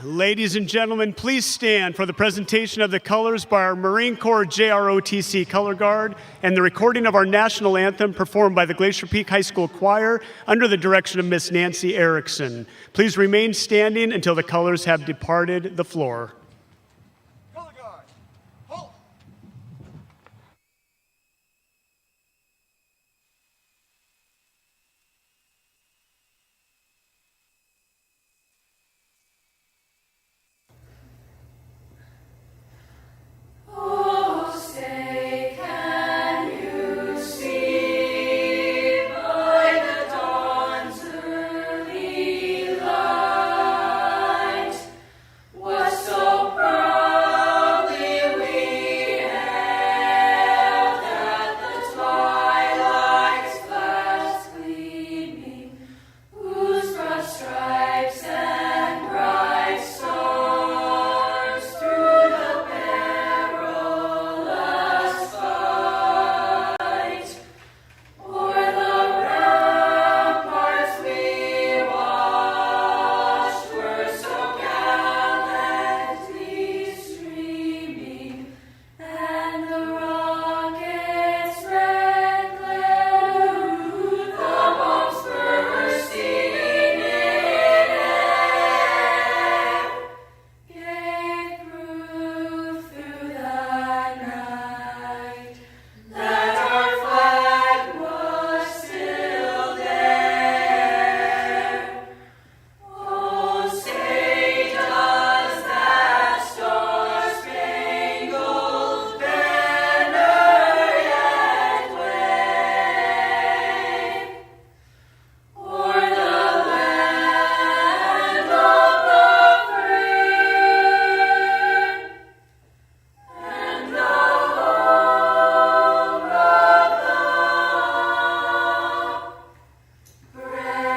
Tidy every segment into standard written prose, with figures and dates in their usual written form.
Ladies and gentlemen, please stand for the presentation of the colors by our Marine Corps JROTC Color Guard and the recording of our national anthem performed by the Glacier Peak High School Choir under the direction of Miss Nancy Erickson. Please remain standing until the colors have departed the floor. Color Guard, halt! Oh, say, can you see by the dawn's early light what so proudly we hailed at the twilight's last gleaming, whose broad stripes and bright stars through the perilous fight o'er the ramparts we watched were so gallantly streaming, and the rocket's red glare, the bombs bursting in air, gave proof through the night that our flag was still there. Oh, say does that star-spangled banner yet wave o'er the land of the free and the home of the brave?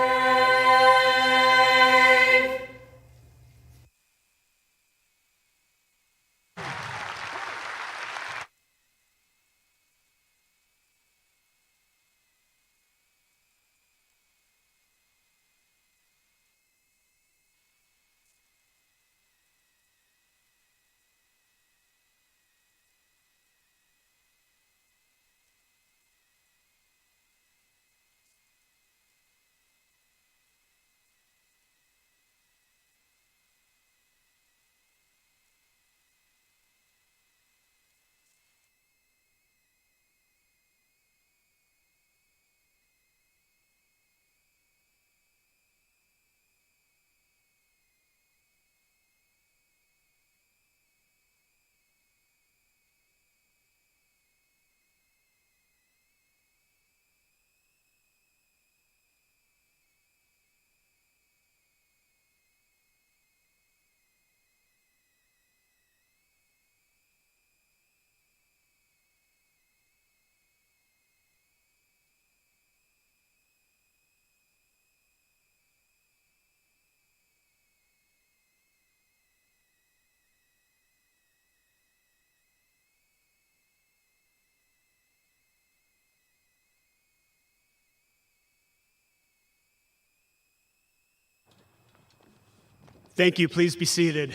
Thank you. Please be seated.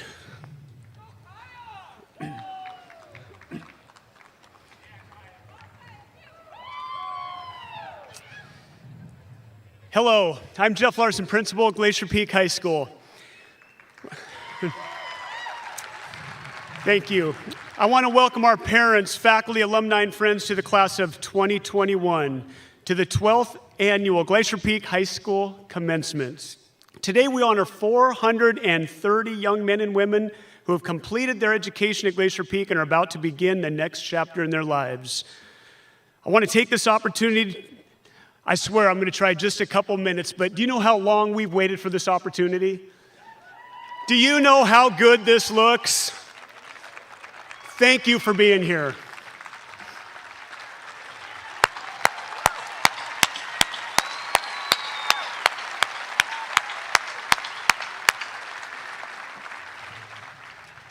Hello, I'm Jeff Larson, principal at Glacier Peak High School. Thank you. I want to welcome our parents, faculty, alumni, and friends to the class of 2021 to the 12th annual Glacier Peak High School Commencement. Today we honor 430 young men and women who have completed their education at Glacier Peak and are about to begin the next chapter in their lives. I want to take this opportunity. I swear I'm going to try just a couple minutes, but do you know how long we've waited for this opportunity? Do you know how good this looks? Thank you for being here.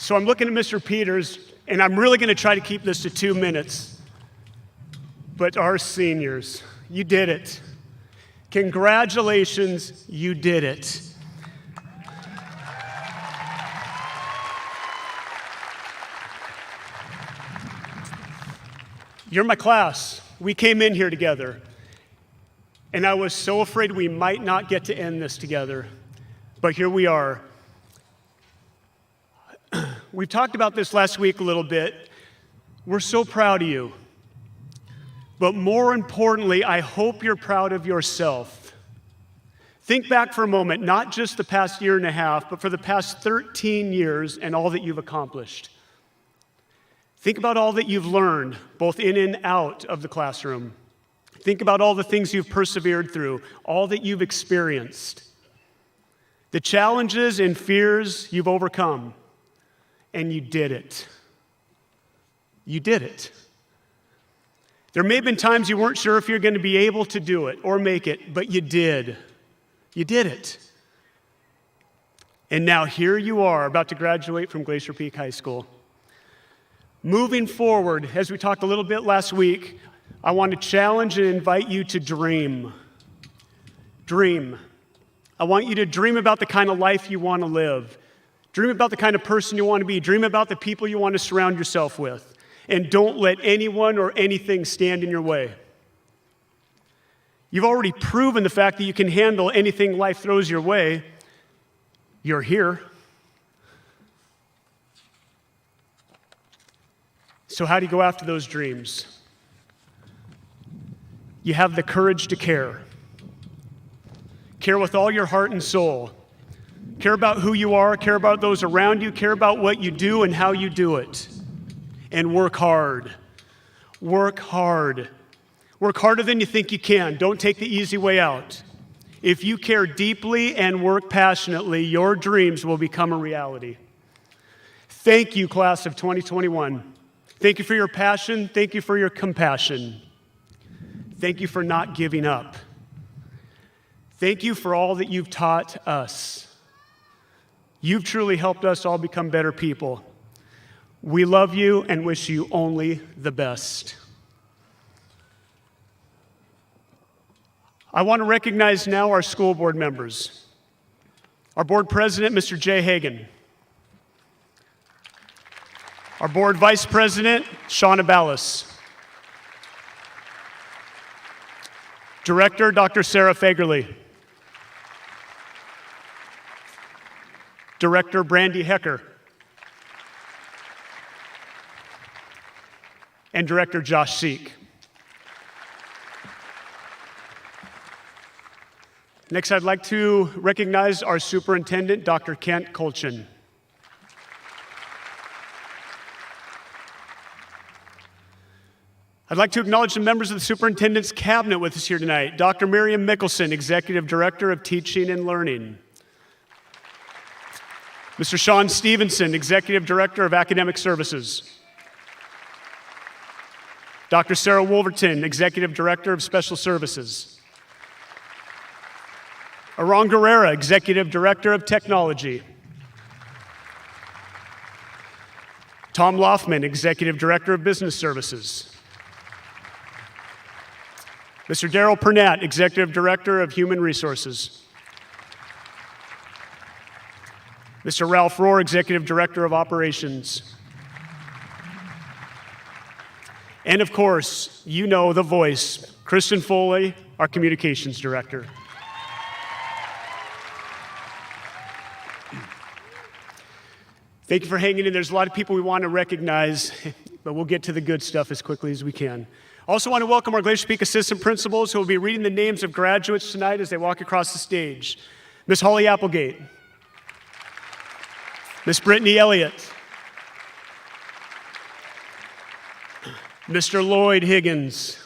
So I'm looking at Mr. Peters, and I'm really going to try to keep this to 2 minutes. But our seniors, you did it. Congratulations, you did it. You're my class. We came in here together. And I was so afraid we might not get to end this together. But here we are. We've talked about this last week a little bit. We're so proud of you. But more importantly, I hope you're proud of yourself. Think back for a moment, not just the past year and a half, but for the past 13 years and all that you've accomplished. Think about all that you've learned, both in and out of the classroom. Think about all the things you've persevered through, all that you've experienced, the challenges and fears you've overcome, and you did it. You did it. There may have been times you weren't sure if you're going to be able to do it or make it, but you did. You did it. And now here you are, about to graduate from Glacier Peak High School. Moving forward, as we talked a little bit last week, I want to challenge and invite you to dream. Dream. I want you to dream about the kind of life you want to live. Dream about the kind of person you want to be. Dream about the people you want to surround yourself with. And don't let anyone or anything stand in your way. You've already proven the fact that you can handle anything life throws your way. You're here. So how do you go after those dreams? You have the courage to care. Care with all your heart and soul. Care about who you are, care about those around you, care about what you do and how you do it. And work hard. Work hard. Work harder than you think you can. Don't take the easy way out. If you care deeply and work passionately, your dreams will become a reality. Thank you, class of 2021. Thank you for your passion. Thank you for your compassion. Thank you for not giving up. Thank you for all that you've taught us. You've truly helped us all become better people. We love you and wish you only the best. I want to recognize now our school board members. Our board president, Mr. Jay Hagan. Our board vice president, Shauna Ballas. Director, Dr. Sarah Fagerly. Director, Brandy Hecker. And Director, Josh Seek. Next, I'd like to recognize our superintendent, Dr. Kent Colchin. I'd like to acknowledge the members of the superintendent's cabinet with us here tonight. Dr. Miriam Mickelson, Executive Director of Teaching and Learning. Mr. Sean Stevenson, Executive Director of Academic Services. Dr. Sarah Wolverton, Executive Director of Special Services. Aron Guerrera, Executive Director of Technology. Tom Loffman, Executive Director of Business Services. Mr. Daryl Pernat, Executive Director of Human Resources. Mr. Ralph Rohr, Executive Director of Operations. And of course, you know the voice, Kristen Foley, our Communications Director. Thank you for hanging in. There's a lot of people we want to recognize, but we'll get to the good stuff as quickly as we can. Also want to welcome our Glacier Peak assistant principals who will be reading the names of graduates tonight as they walk across the stage. Miss Holly Applegate. Miss Brittany Elliott. Mr. Lloyd Higgins.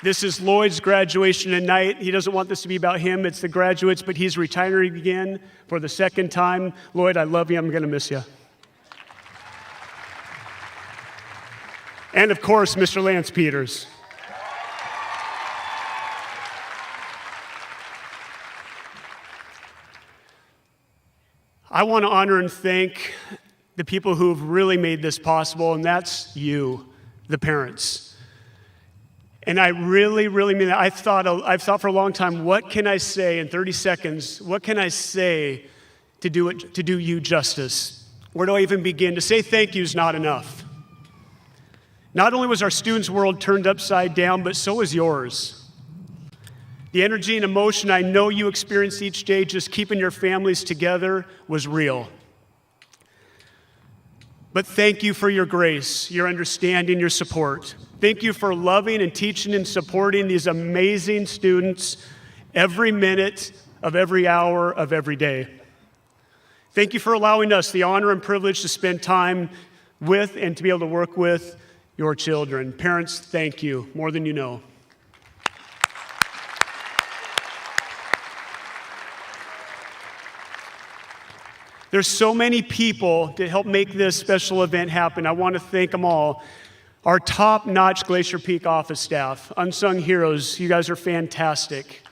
This is Lloyd's graduation tonight. He doesn't want this to be about him, it's the graduates, but he's retiring again for the second time. Lloyd, I love you, I'm gonna miss you. And of course, Mr. Lance Peters. I want to honor and thank the people who have really made this possible, and that's you, the parents. And I really, really mean that. I've thought for a long time, what can I say in 30 seconds? What can I say to do you justice? Where do I even begin? To say thank you is not enough. Not only was our students' world turned upside down, but so is yours. The energy and emotion I know you experience each day just keeping your families together was real. But thank you for your grace, your understanding, your support. Thank you for loving and teaching and supporting these amazing students every minute of every hour of every day. Thank you for allowing us the honor and privilege to spend time with and to be able to work with your children. Parents, thank you, more than you know. There's so many people that help make this special event happen. I want to thank them all. Our top-notch Glacier Peak office staff, unsung heroes, you guys are fantastic.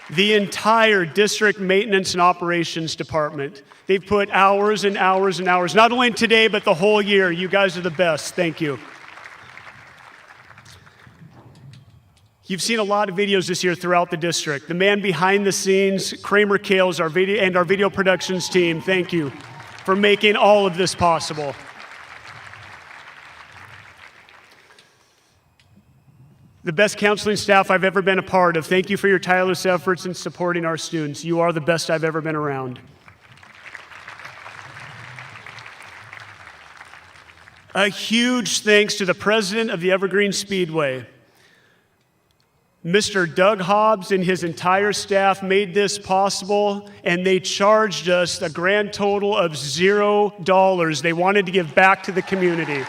The entire district maintenance and operations department. They've put hours and hours and hours, not only today, but the whole year. You guys are the best. Thank you. You've seen a lot of videos this year throughout the district. The man behind the scenes, Kramer Kales, our video productions team, thank you for making all of this possible. The best counseling staff I've ever been a part of, thank you for your tireless efforts in supporting our students. You are the best I've ever been around. A huge thanks to the president of the Evergreen Speedway. Mr. Doug Hobbs and his entire staff made this possible, and they charged us a grand total of $0. They wanted to give back to the community.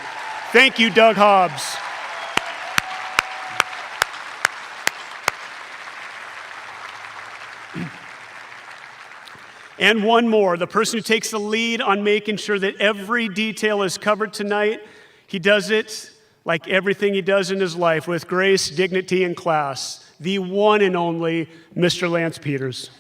Thank you, Doug Hobbs. And one more, the person who takes the lead on making sure that every detail is covered tonight, he does it like everything he does in his life, with grace, dignity, and class. The one and only Mr. Lance Peters.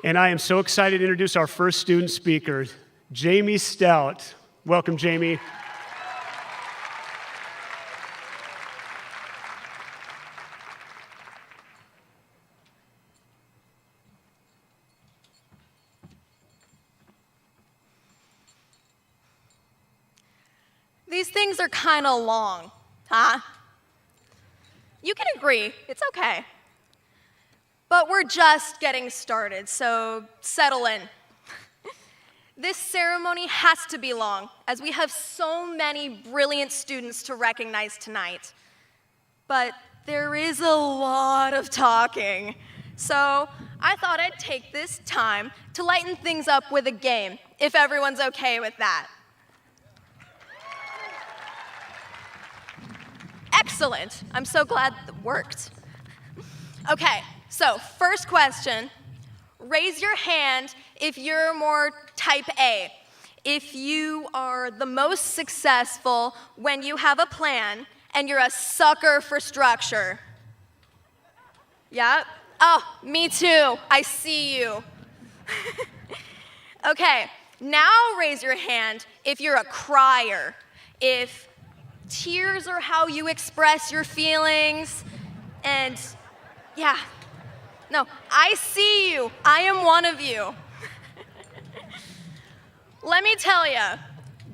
And I am so excited to introduce our first student speaker, Jamie Stout. Welcome, Jamie. These things are kind of long, huh? You can agree, it's okay. But we're just getting started, so settle in. This ceremony has to be long, as we have so many brilliant students to recognize tonight. But there is a lot of talking, so I thought I'd take this time to lighten things up with a game, if everyone's okay with that. Excellent. I'm so glad that worked. Okay, so first question. Raise your hand if you're more type A. If you are the most successful when you have a plan and you're a sucker for structure. Yep. Oh, me too. I see you. Okay, now raise your hand if you're a crier. If tears are how you express your feelings, and yeah, no, I see you. I am one of you. Let me tell you,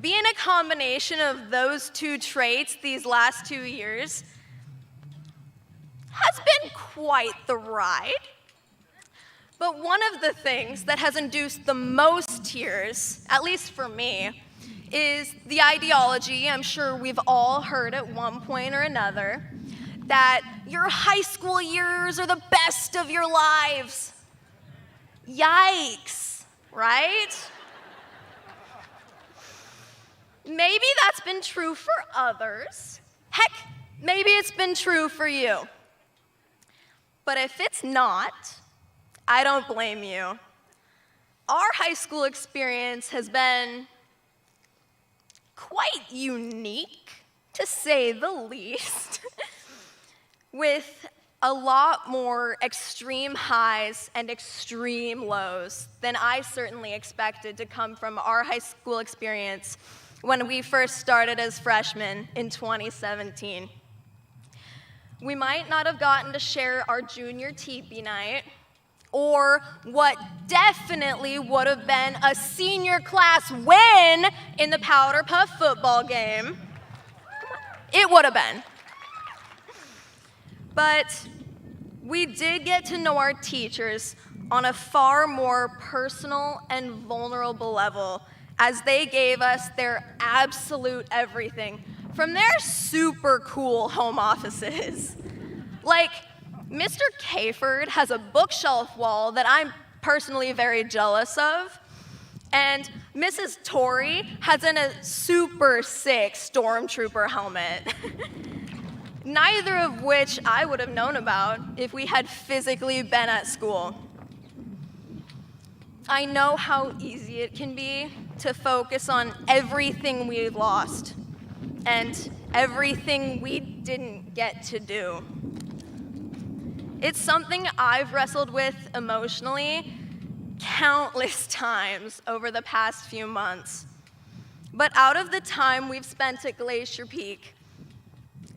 being a combination of those two traits these last 2 years has been quite the ride. But one of the things that has induced the most tears, at least for me, is the ideology, I'm sure we've all heard at one point or another, that your high school years are the best of your lives. Yikes, right? Maybe that's been true for others. Heck, maybe it's been true for you. But if it's not, I don't blame you. Our high school experience has been quite unique, to say the least, with a lot more extreme highs and extreme lows than I certainly expected to come from our high school experience when we first started as freshmen in 2017. we might not have gotten to share our junior teepee night, or what definitely would have been a senior class win in the Powder Puff football game. It would have been. But we did get to know our teachers on a far more personal and vulnerable level as they gave us their absolute everything from their super cool home offices. Like, Mr. Kayford has a bookshelf wall that I'm personally very jealous of, and Mrs. Torrey has a super sick stormtrooper helmet. Neither of which I would have known about if we had physically been at school. I know how easy it can be to focus on everything we've lost and everything we didn't get to do. It's something I've wrestled with emotionally countless times over the past few months. But out of the time we've spent at Glacier Peak,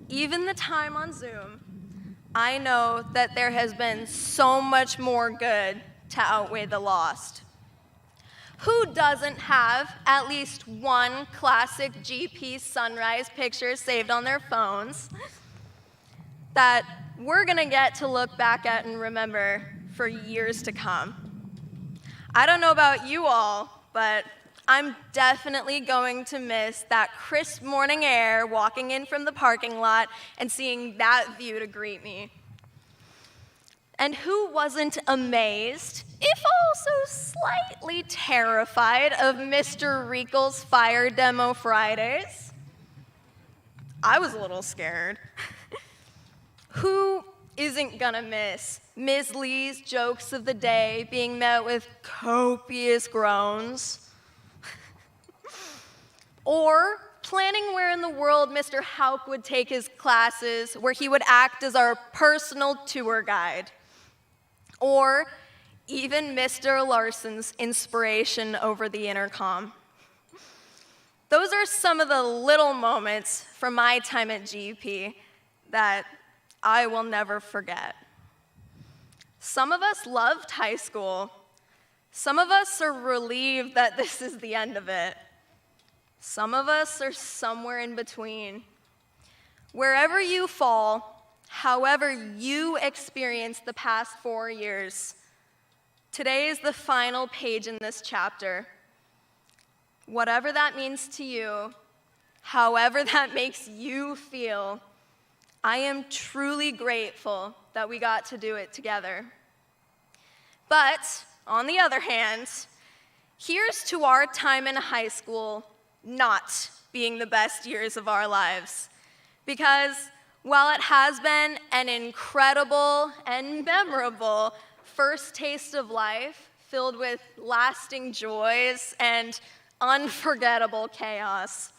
even the time on Zoom, I know that there has been so much more good to outweigh the lost. Who doesn't have at least one classic GP sunrise picture saved on their phones that we're gonna get to look back at and remember for years to come? I don't know about you all, but I'm definitely going to miss that crisp morning air walking in from the parking lot and seeing that view to greet me. And who wasn't amazed, if also slightly terrified, of Mr. Riekel's fire demo Fridays? I was a little scared. Who isn't gonna miss Ms. Lee's jokes of the day being met with copious groans? Or planning where in the world Mr. Hauk would take his classes, where he would act as our personal tour guide. Or even Mr. Larson's inspiration over the intercom. Those are some of the little moments from my time at GP that I will never forget. Some of us loved high school. Some of us are relieved that this is the end of it. Some of us are somewhere in between. Wherever you fall, however you experience the past 4 years, today is the final page in this chapter. Whatever that means to you, however that makes you feel, I am truly grateful that we got to do it together. But, on the other hand, here's to our time in high school not being the best years of our lives. Because while it has been an incredible and memorable first taste of life filled with lasting joys and unforgettable chaos,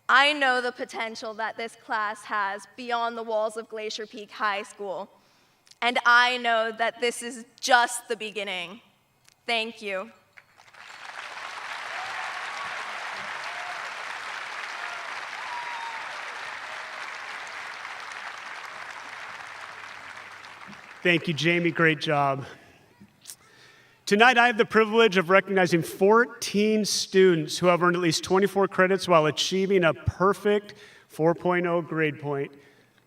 I know the potential that this class has beyond the walls of Glacier Peak High School. And I know that this is just the beginning. Thank you. Thank you, Jamie. Great job. Tonight, I have the privilege of recognizing 14 students who have earned at least 24 credits while achieving a perfect 4.0 grade point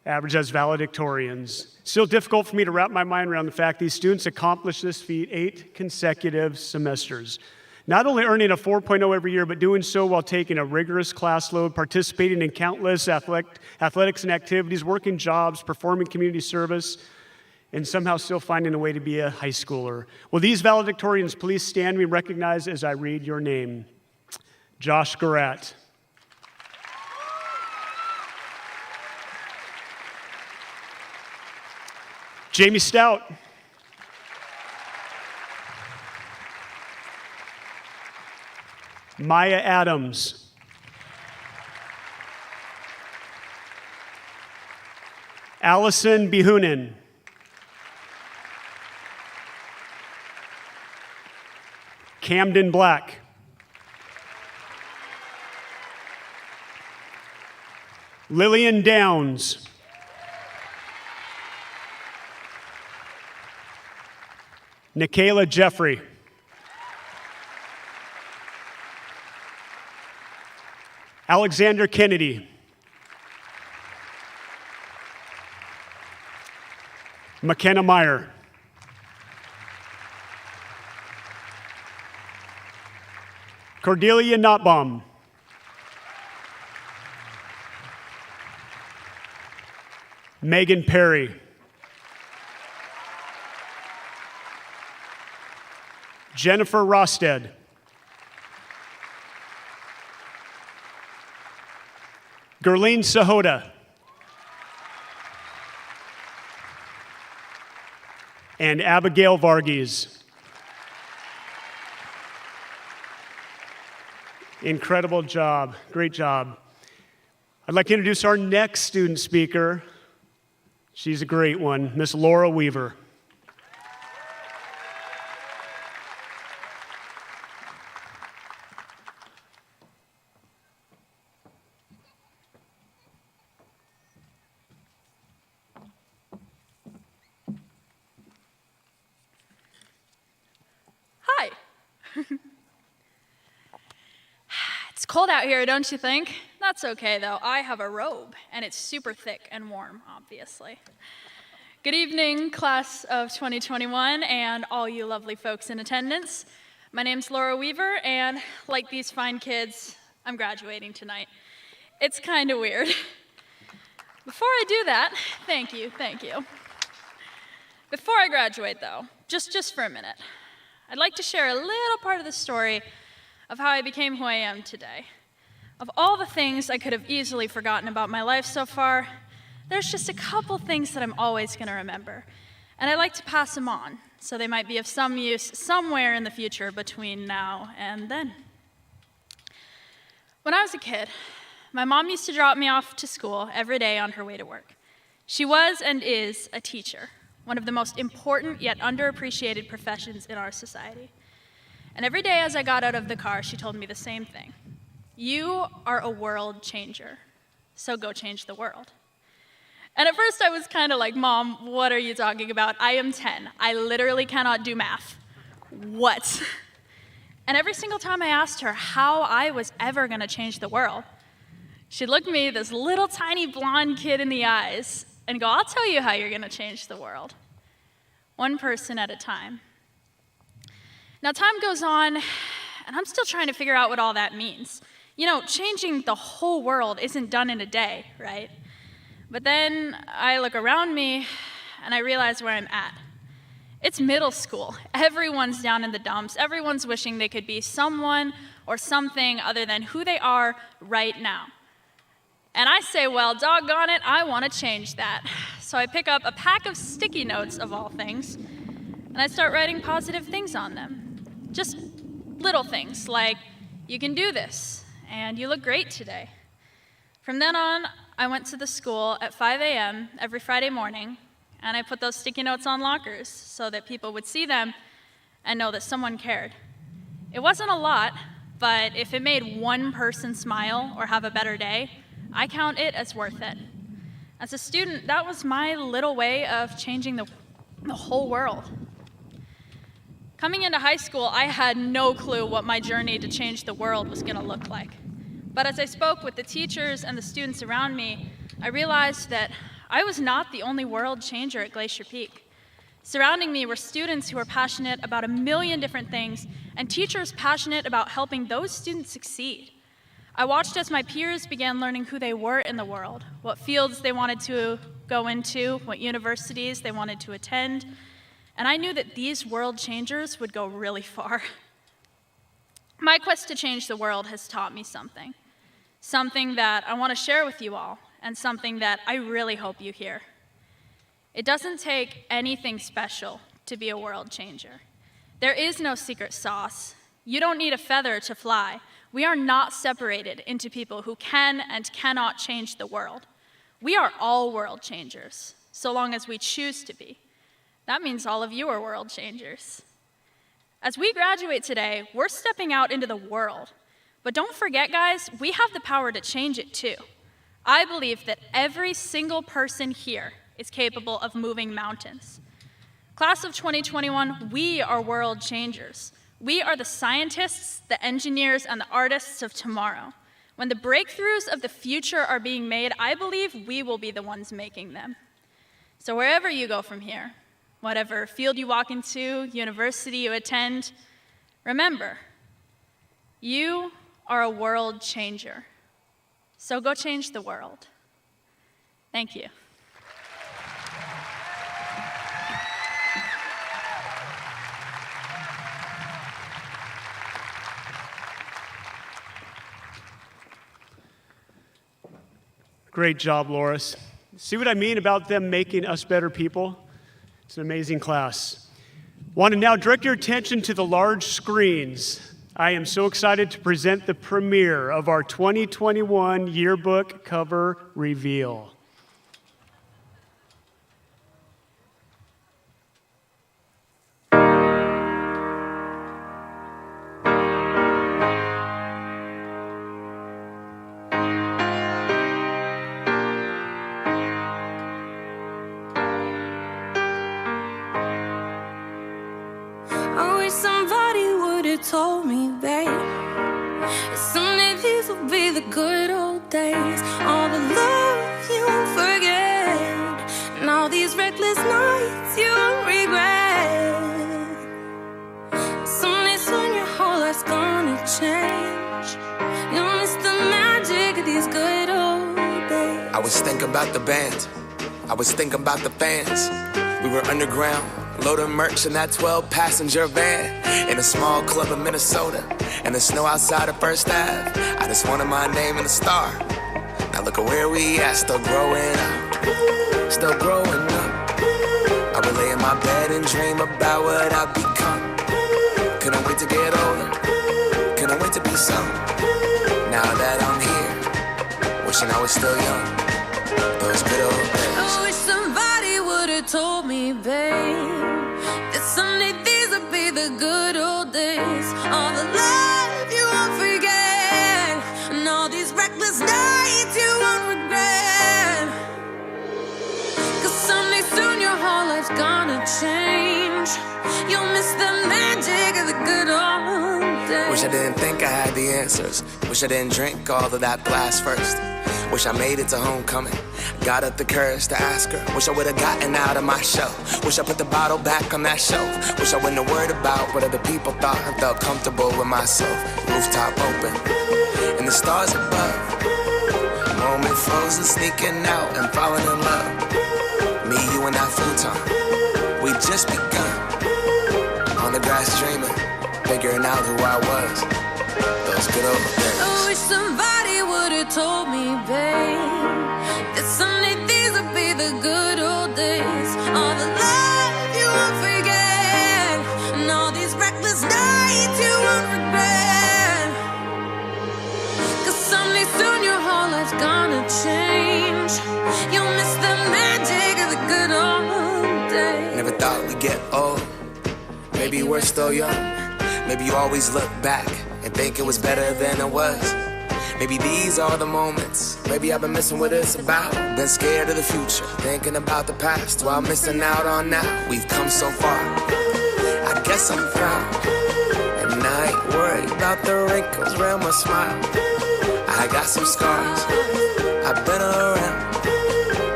average as valedictorians. Still difficult for me to wrap my mind around the fact these students accomplished this feat 8 consecutive semesters. Not only earning a 4.0 every year, but doing so while taking a rigorous class load, participating in countless athletics and activities, working jobs, performing community service, and somehow still finding a way to be a high schooler. Will these valedictorians please stand and be recognized as I read your name? Josh Garat. Jamie Stout. Maya Adams. Allison Bihunin. Camden Black. Lillian Downs. Nikayla Jeffrey. Alexander Kennedy. McKenna Meyer. Cordelia Notbaum. Megan Perry. Jennifer Rosted. Gerlene Sahota. And Abigail Varghese. Incredible job, great job. I'd like to introduce our next student speaker. She's a great one, Miss Laura Weaver. Hi. It's cold out here, don't you think? That's okay, though. I have a robe, and it's super thick and warm, obviously. Good evening, class of 2021, and all you lovely folks in attendance. My name's Laura Weaver, and like these fine kids, I'm graduating tonight. It's kind of weird. Before I do that, thank you. Before I graduate, though, just for a minute, I'd like to share a little part of the story of how I became who I am today. Of all the things I could have easily forgotten about my life so far, there's just a couple things that I'm always going to remember. And I like to pass them on, so they might be of some use somewhere in the future between now and then. When I was a kid, my mom used to drop me off to school every day on her way to work. She was and is a teacher, one of the most important yet underappreciated professions in our society. And every day as I got out of the car, she told me the same thing. You are a world changer, so go change the world. And at first I was kind of like, Mom, what are you talking about? I am 10. I literally cannot do math. What? And every single time I asked her how I was ever going to change the world, she'd look me, this little tiny blonde kid, in the eyes and go, I'll tell you how you're going to change the world. One person at a time. Now, time goes on, and I'm still trying to figure out what all that means. You know, changing the whole world isn't done in a day, right? But then I look around me, and I realize where I'm at. It's middle school. Everyone's down in the dumps. Everyone's wishing they could be someone or something other than who they are right now. And I say, well, doggone it, I want to change that. So I pick up a pack of sticky notes, of all things, and I start writing positive things on them. Just little things like, you can do this, and you look great today. From then on, I went to the school at 5 a.m. every Friday morning, and I put those sticky notes on lockers so that people would see them and know that someone cared. It wasn't a lot, but if it made one person smile or have a better day, I count it as worth it. As a student, that was my little way of changing the whole world. Coming into high school, I had no clue what my journey to change the world was going to look like. But as I spoke with the teachers and the students around me, I realized that I was not the only world changer at Glacier Peak. Surrounding me were students who were passionate about a million different things, and teachers passionate about helping those students succeed. I watched as my peers began learning who they were in the world, what fields they wanted to go into, what universities they wanted to attend, and I knew that these world changers would go really far. My quest to change the world has taught me something that I want to share with you all, and something that I really hope you hear. It doesn't take anything special to be a world changer. There is no secret sauce. You don't need a feather to fly. We are not separated into people who can and cannot change the world. We are all world changers, so long as we choose to be. That means all of you are world changers. As we graduate today, we're stepping out into the world. But don't forget, guys, we have the power to change it too. I believe that every single person here is capable of moving mountains. Class of 2021, we are world changers. We are the scientists, the engineers, and the artists of tomorrow. When the breakthroughs of the future are being made, I believe we will be the ones making them. So wherever you go from here, whatever field you walk into, university you attend, remember, you are a world changer. So go change the world. Thank you. Great job, Loris. See what I mean about them making us better people? It's an amazing class. Want to now direct your attention to the large screens. I am so excited to present the premiere of our 2021 yearbook cover reveal. I wish somebody would've told me, babe, that someday these will be the good old days. All the love you won't forget, and all these reckless nights you won't regret. Someday soon your whole life's gonna change. You'll miss the magic of these good old days. I was thinking about the band, I was thinking about the fans. We were underground, loading merch in that 12-passenger van, in a small club in Minnesota, and the snow outside of First Ave. I just wanted my name in the star. Now look at where we at, still growing up, still growing up. I would lay in my bed and dream about what I'd become. Couldn't wait to get older, couldn't wait to be some. Now that I'm here, wishing I was still young, those good old days. I wish somebody would've told me, babe, that someday these would be the good old days. All the love you won't forget, and all these reckless nights you won't regret. Cause someday soon your whole life's gonna change. You'll miss the magic of the good old days. Wish I didn't think I had the answers. Wish I didn't drink all of that blast first. Wish I made it to homecoming, got up the courage to ask her. Wish I would've gotten out of my shell. Wish I put the bottle back on that shelf. Wish I wouldn't have worried about what other people thought and felt comfortable with myself. Rooftop open, and the stars above. Moment frozen, sneaking out and falling in love. Me, you, and that futon, we just begun. On the grass dreaming, figuring out who I was. Those good old days. I wish somebody would've told me, babe, that someday these would be the good old days. All the love you won't forget, and all these reckless nights you won't regret. Cause someday soon your whole life's gonna change. You'll miss the magic of the good old days. Never thought we'd get old. Maybe we're still young. Maybe you always look back and think it was better than it was. Maybe these are the moments. Maybe I've been missing what it's about. Been scared of the future, thinking about the past while missing out on now. We've come so far, I guess I'm proud. And I ain't worried about the wrinkles around my smile. I got some scars, I've been around.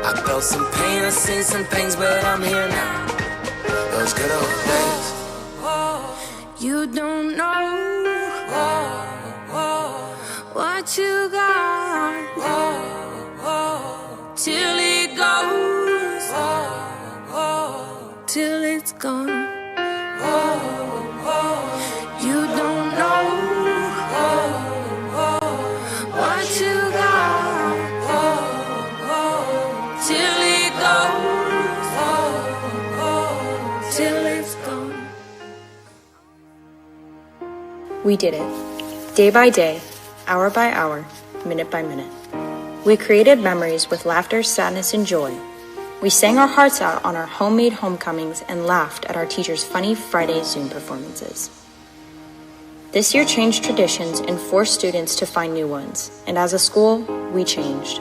I felt some pain, I've seen some things, but I'm here now. Those good old days. You don't know what you got till it goes, till it's gone. You don't know what you got till it goes, till it's gone. We did it. Day by day, hour by hour, minute by minute. We created memories with laughter, sadness, and joy. We sang our hearts out on our homemade homecomings and laughed at our teachers' funny Friday Zoom performances. This year changed traditions and forced students to find new ones, and as a school, we changed.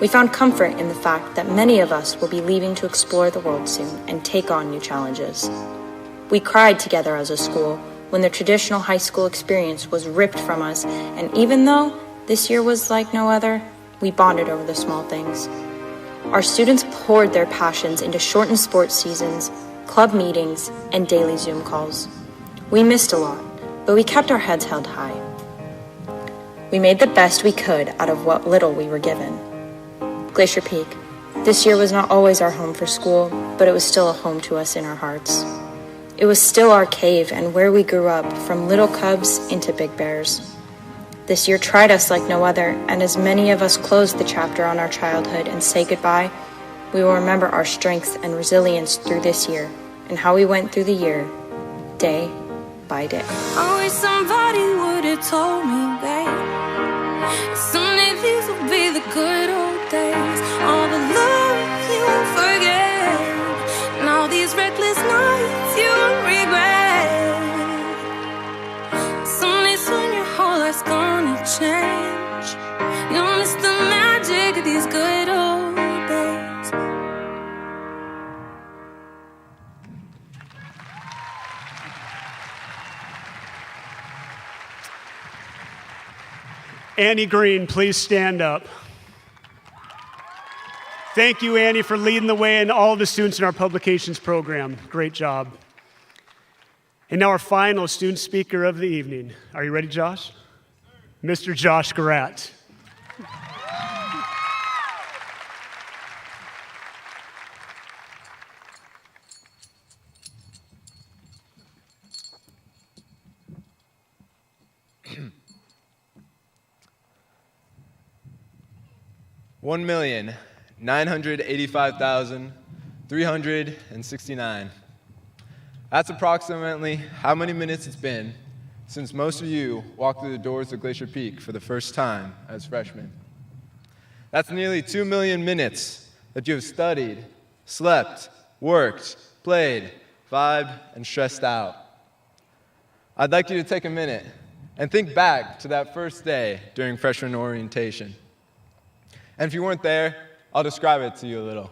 We found comfort in the fact that many of us will be leaving to explore the world soon and take on new challenges. We cried together as a school when the traditional high school experience was ripped from us, and even though this year was like no other, we bonded over the small things. Our students poured their passions into shortened sports seasons, club meetings, and daily Zoom calls. We missed a lot, but we kept our heads held high. We made the best we could out of what little we were given. Glacier Peak, this year was not always our home for school, but it was still a home to us in our hearts. It was still our cave and where we grew up, from little cubs into big bears. This year tried us like no other, and as many of us close the chapter on our childhood and say goodbye, we will remember our strength and resilience through this year and how we went through the year, day by day. I wish somebody would have told me, babe, someday these will be the good old days. All the love you won't forget, and all these reckless nights you won't regret. Someday soon your whole life's gonna change. You'll miss the magic of these good old days. Annie Green, please stand up. Thank you, Annie, for leading the way and all the students in our publications program. Great job. And now our final student speaker of the evening. Are you ready, Josh? Mr. Josh Garat. $1,985,369. That's approximately how many minutes it's been since most of you walked through the doors of Glacier Peak for the first time as freshmen. That's nearly 2 million minutes that you have studied, slept, worked, played, vibed, and stressed out. I'd like you to take a minute and think back to that first day during freshman orientation. And if you weren't there, I'll describe it to you a little.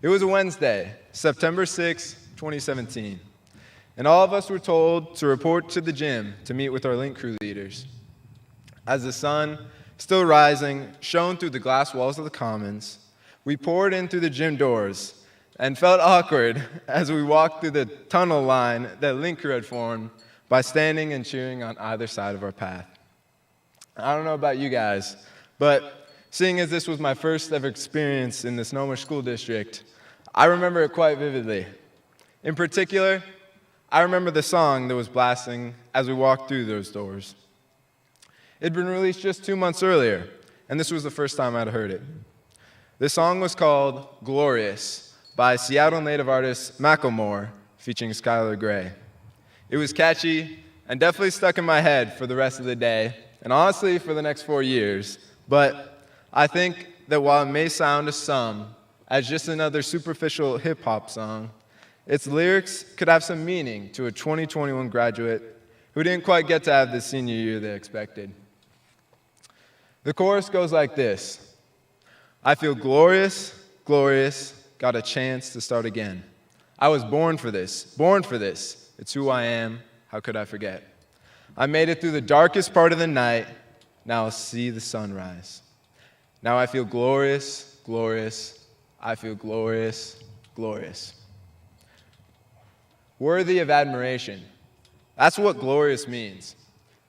It was a Wednesday, September 6, 2017, and all of us were told to report to the gym to meet with our link crew leaders. As the sun, still rising, shone through the glass walls of the Commons, we poured in through the gym doors and felt awkward as we walked through the tunnel line that link crew had formed by standing and cheering on either side of our path. I don't know about you guys, but seeing as this was my first ever experience in the Sonoma School District, I remember it quite vividly. In particular, I remember the song that was blasting as we walked through those doors. It had been released just 2 months earlier, and this was the first time I'd heard it. The song was called Glorious by Seattle native artist Macklemore, featuring Skylar Grey. It was catchy and definitely stuck in my head for the rest of the day, and honestly for the next 4 years, but I think that while it may sound to some as just another superficial hip-hop song, its lyrics could have some meaning to a 2021 graduate who didn't quite get to have the senior year they expected. The chorus goes like this: I feel glorious, glorious, got a chance to start again. I was born for this, it's who I am, how could I forget? I made it through the darkest part of the night, now I'll see the sunrise. Now I feel glorious, glorious, I feel glorious, glorious. Worthy of admiration. That's what glorious means.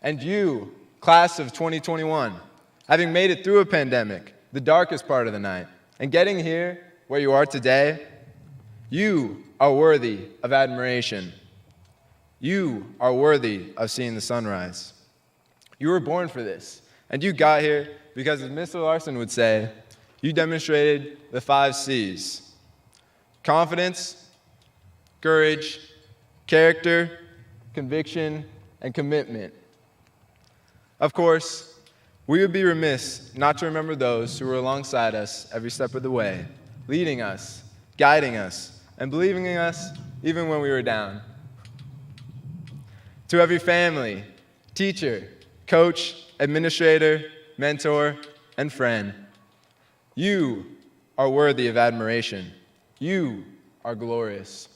And you, class of 2021, having made it through a pandemic, the darkest part of the night, and getting here where you are today, you are worthy of admiration. You are worthy of seeing the sunrise. You were born for this, and you got here because, as Mr. Larson would say, you demonstrated the 5 C's: confidence, courage, character, conviction, and commitment. Of course, we would be remiss not to remember those who were alongside us every step of the way, leading us, guiding us, and believing in us even when we were down. To every family, teacher, coach, administrator, mentor, and friend, You are worthy of admiration. You are glorious.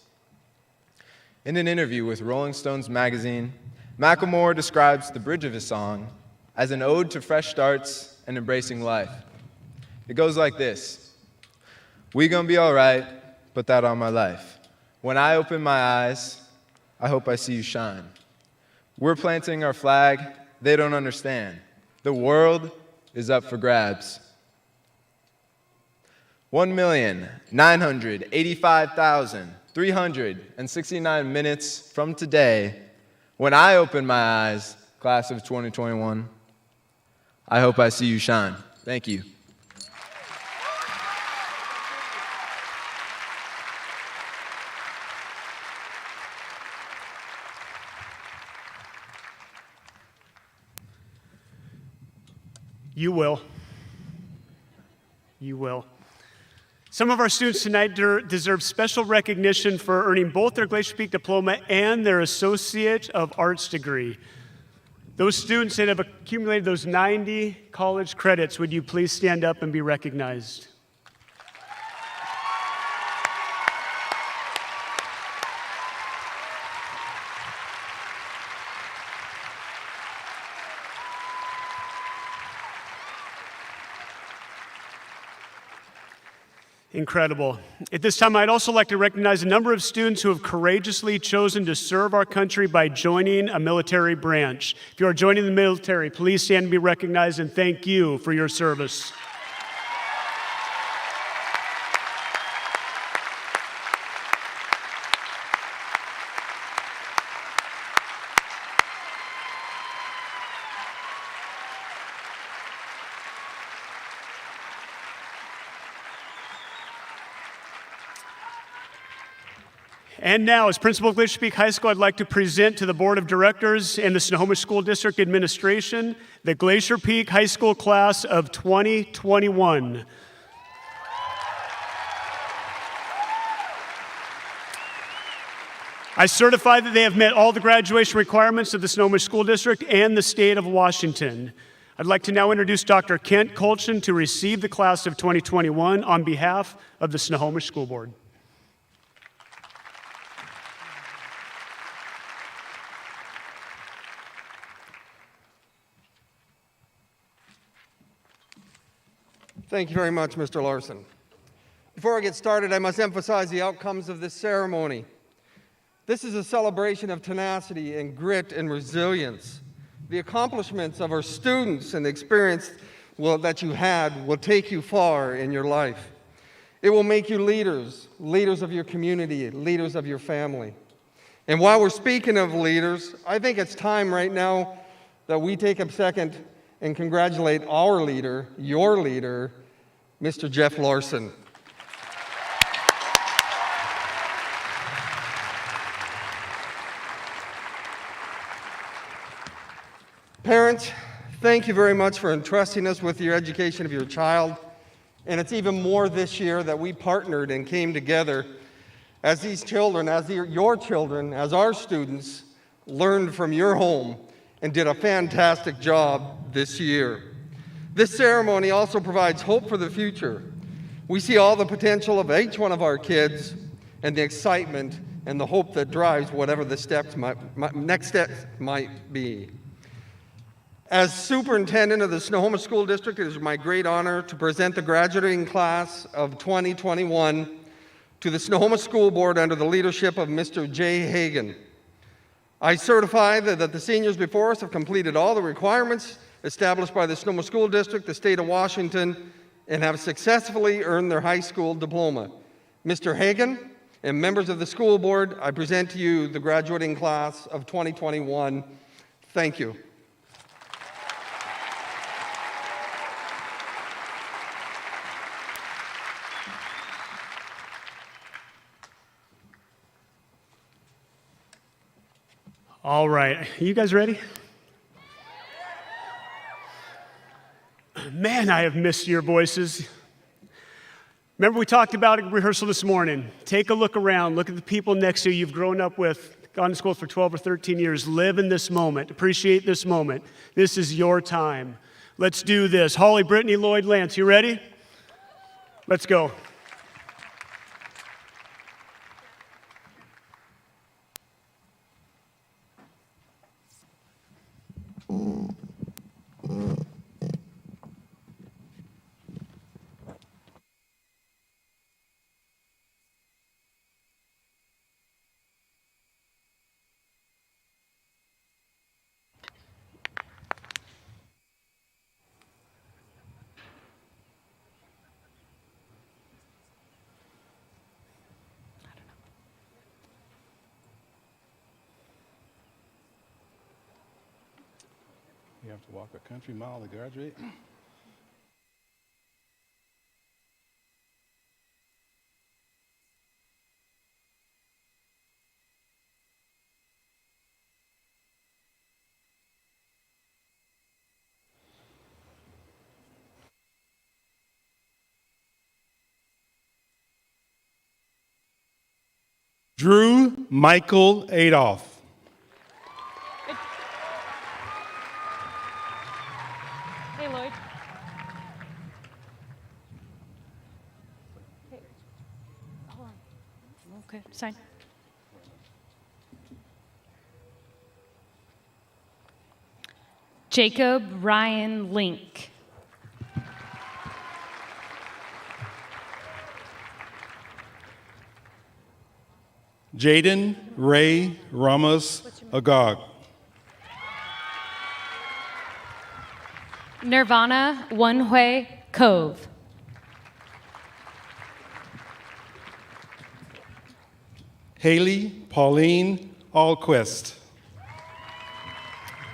In an interview with Rolling Stones magazine, Macklemore describes the bridge of his song as an ode to fresh starts and embracing life. It goes like this: "We gonna be all right, put that on my life. When I open my eyes, I hope I see you shine. We're planting our flag, they don't understand. The world is up for grabs. 1,985,369 minutes from today, when I open my eyes, class of 2021, I hope I see you shine." Thank you. You will. You will. Some of our students tonight deserve special recognition for earning both their Glacier Peak Diploma and their Associate of Arts degree. Those students that have accumulated those 90 college credits, would you please stand up and be recognized? Incredible. At this time, I'd also like to recognize a number of students who have courageously chosen to serve our country by joining a military branch. If you are joining the military, please stand and be recognized, and thank you for your service. And now, as principal of Glacier Peak High School, I'd like to present to the Board of Directors and the Snohomish School District Administration the Glacier Peak High School class of 2021. I certify that they have met all the graduation requirements of the Snohomish School District and the state of Washington. I'd like to now introduce Dr. Kent Colchin to receive the class of 2021 on behalf of the Snohomish School Board. Thank you very much, Mr. Larson. Before I get started, I must emphasize the outcomes of this ceremony. This is a celebration of tenacity and grit and resilience. The accomplishments of our students and the experience that you had will take you far in your life. It will make you leaders, leaders of your community, leaders of your family. And while we're speaking of leaders, I think it's time right now that we take a second and congratulate our leader, your leader, Mr. Jeff Larson. Parents, thank you very much for entrusting us with your education of your child. And it's even more this year that we partnered and came together as these children, as your children, as our students, learned from your home and did a fantastic job this year. This ceremony also provides hope for the future. We see all the potential of each one of our kids and the excitement and the hope that drives whatever the next steps might be. As superintendent of the Snohomish School District, it is my great honor to present the graduating class of 2021 to the Snohomish School Board under the leadership of Mr. Jay Hagan. I certify that the seniors before us have completed all the requirements established by the Sonoma School District, the state of Washington, and have successfully earned their high school diploma. Mr. Hagan and members of the school board, I present to you the graduating class of 2021. Thank you. All right, are you guys ready? Man, I have missed your voices. Remember we talked about at rehearsal this morning. Take a look around. Look at the people next to you you've grown up with, gone to school for 12 or 13 years. Live in this moment. Appreciate this moment. This is your time. Let's do this. Holly, Brittany, Lloyd, Lance, you ready? Let's go. You have to walk a country mile to graduate. Drew Michael Adolph. Hey, Lloyd. Hey. Hold on. Okay, sign. Jacob Ryan Link. Jaden Ray Ramos Agog. Nirvana Wonhui Cove. Haley Pauline Alquist.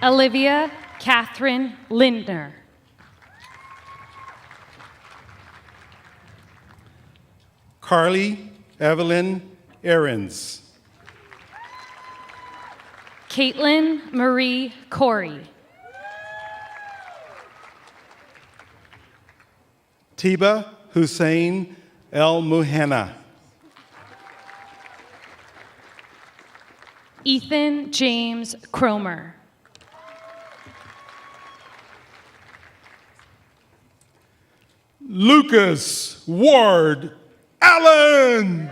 Olivia Catherine Lindner. Carly Evelyn Ahrens. Caitlin Marie Corey. Tiba Hussein El Muhanna. Ethan James Cromer. Lucas Ward Allen.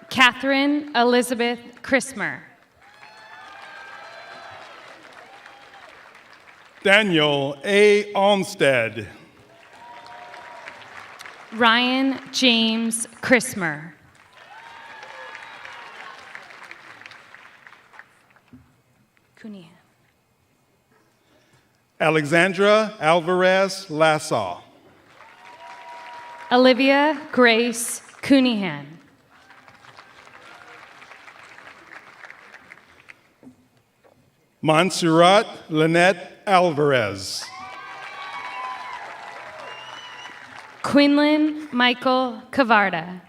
Catherine Elizabeth Chrismer. Daniel A. Olmsted. Ryan James Chrismer. Cunningham. Alexandra Alvarez Lassaw. Olivia Grace Cunningham. Montserrat Lynette Alvarez. Quinlan Michael Cavarda.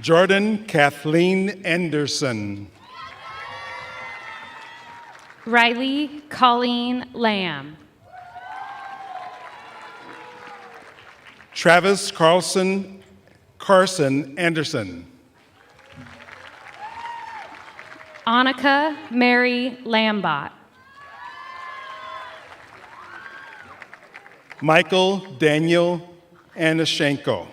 Jordan Kathleen Anderson. Riley Colleen Lamb. Travis Carson Anderson. Annika Mary Lambot. Michael Daniel Anashenko.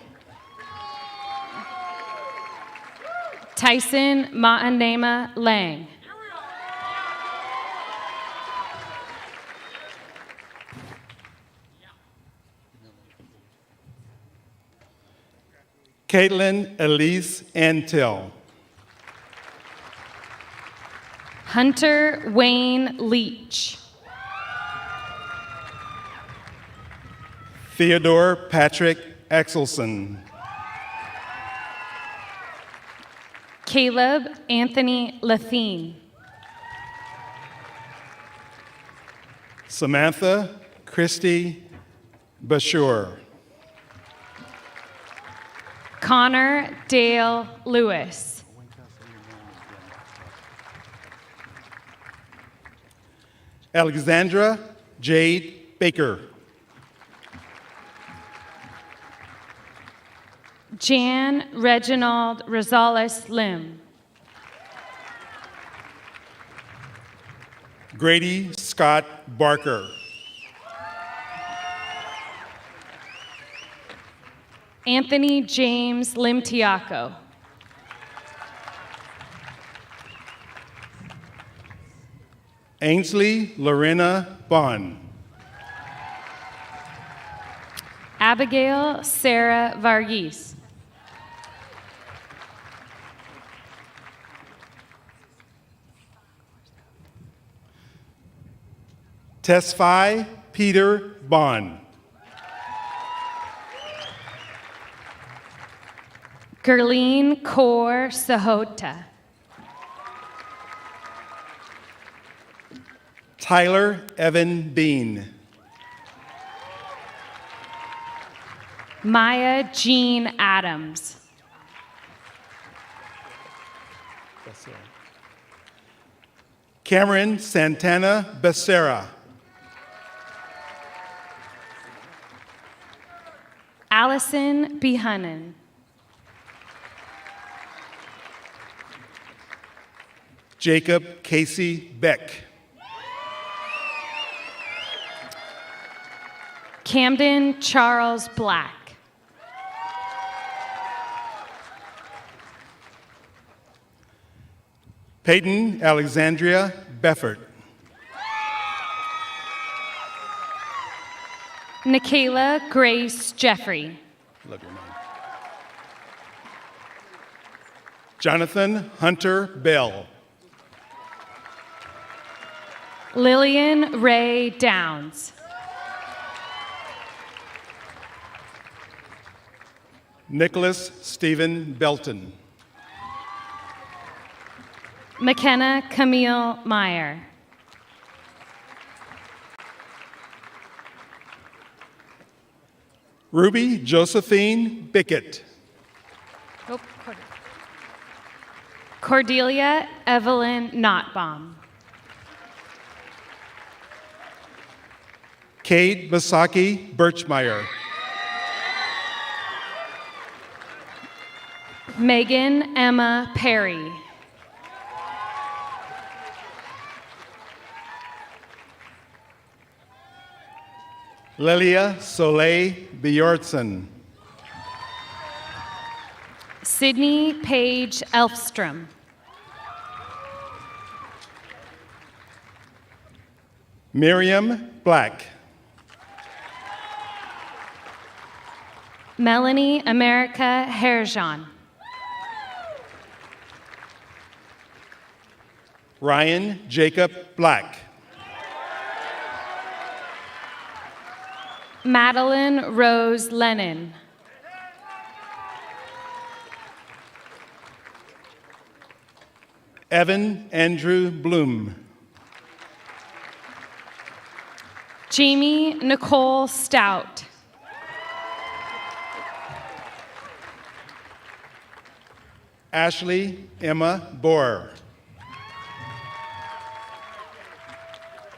Tyson Ma'anema Lang. Caitlin Elise Antill. Hunter Wayne Leach. Theodore Patrick Axelson. Caleb Anthony Lathine. Samantha Christy Bashur. Connor Dale Lewis. Alexandra Jade Baker. Jan Reginald Rosales Lim. Grady Scott Barker. Anthony James Limtiaco. Ainsley Lorena Bond. Abigail Sarah Varghese. Tesfaye Peter Bond. Gerline Kaur Sahota. Tyler Evan Bean. Maya Jean Adams. Cameron Santana Becerra. Allison Behunnen. Jacob Casey Beck. Camden Charles Black. Peyton Alexandria Beffert. Nikayla Grace Jeffrey. Love your name. Jonathan Hunter Bell. Lillian Ray Downs. Nicholas Stephen Belton. McKenna Camille Meyer. Ruby Josephine Bickett. Cordelia Evelyn Notbaum. Cade Masaki Birchmeyer. Megan Emma Perry. Lelia Soleil Bjornsson. Sydney Paige Elfstrom. Miriam Black. Melanie America Herjan. Ryan Jacob Black. Madeline Rose Lennon. Evan Andrew Bloom. Jamie Nicole Stout. Ashley Emma Boer.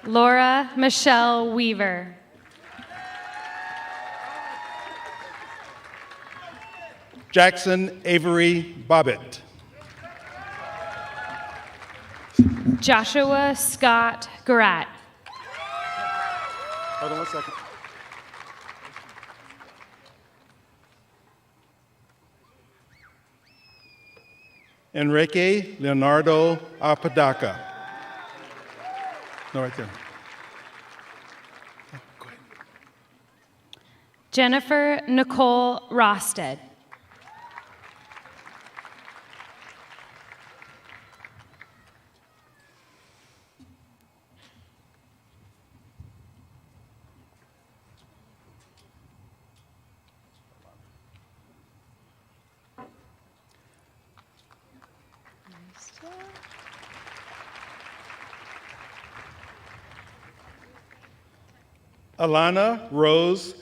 Laura Michelle Weaver. Jackson Avery Bobbitt. Joshua Scott Garat. Hold on 1 second. Enrique Leonardo Apodaca. No, right there. Go ahead. Jennifer Nicole Rosted. Alana Rose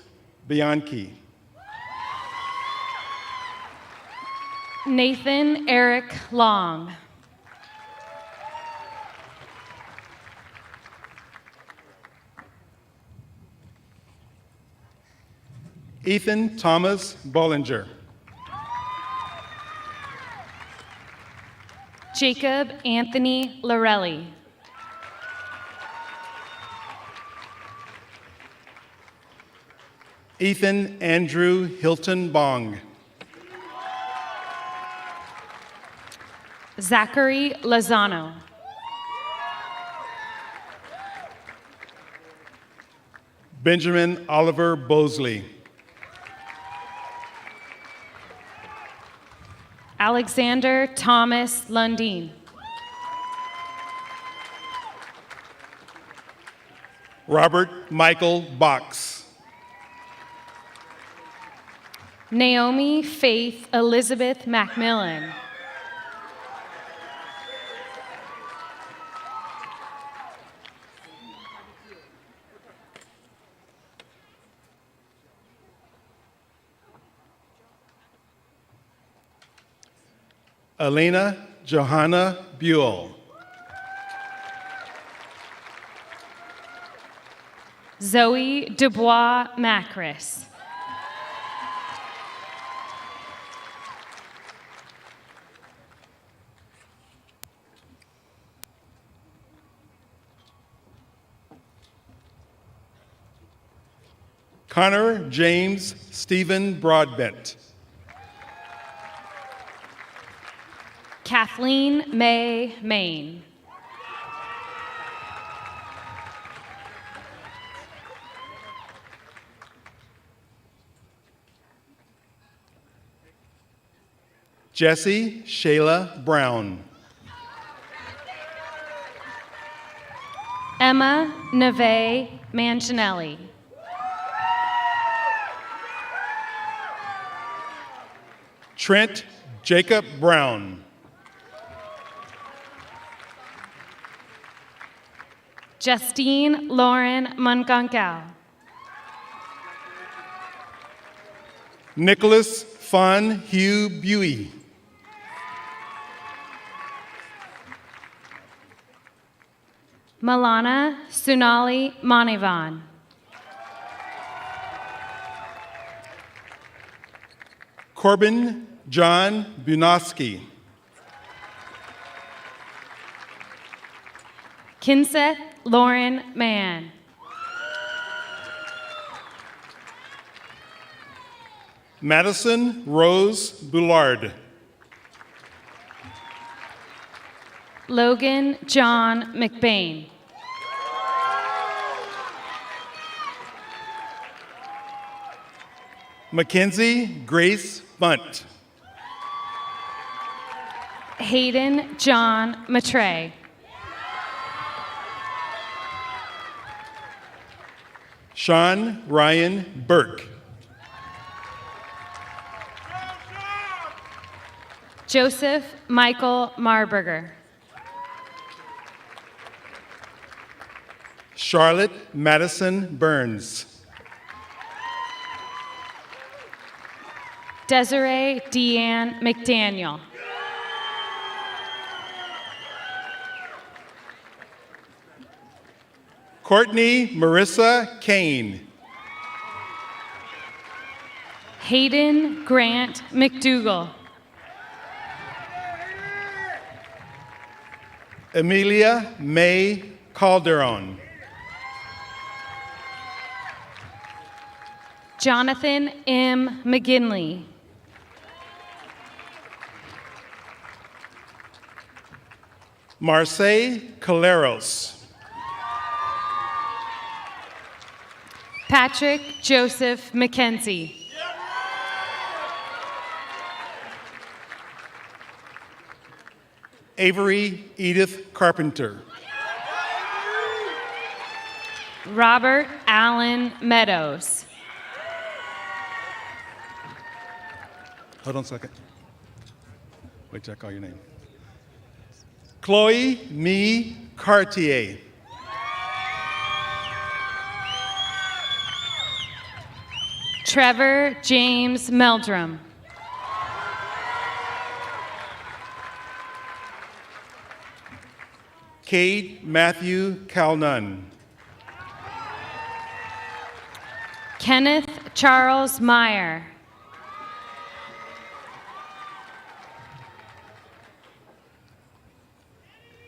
Bianchi. Nathan Eric Long. Ethan Thomas Bollinger. Jacob Anthony Lorelli. Ethan Andrew Hilton Bong. Zachary Lozano. Benjamin Oliver Bosley. Alexander Thomas Lundeen. Robert Michael Box. Naomi Faith Elizabeth Macmillan. Elena Johanna Buell. Zoe Dubois Macris. Connor James Stephen Broadbent. Kathleen May Main. Jesse Shayla Brown. Emma Neve Manginelli. Trent Jacob Brown. Justine Lauren Mungankau. Nicholas Fun Hugh Buey. Malana Sunali Manivan. Corbin John Bunoski. Kinseth Lauren Mann. Madison Rose Boulard. Logan John McBain. Mackenzie Grace Bunt. Hayden John Matre. Sean Ryan Burke. Joseph Michael Marburger. Charlotte Madison Burns. Desiree Deanne McDaniel. Courtney Marissa Kane. Hayden Grant McDougall. Amelia May Calderon. Jonathan M. McGinley. Marseille Caleros. Patrick Joseph McKenzie. Avery Edith Carpenter. Robert Allen Meadows. Hold on a second. Wait till I call your name. Chloe Mee Cartier. Trevor James Meldrum. Cade Matthew Calnunn. Kenneth Charles Meyer.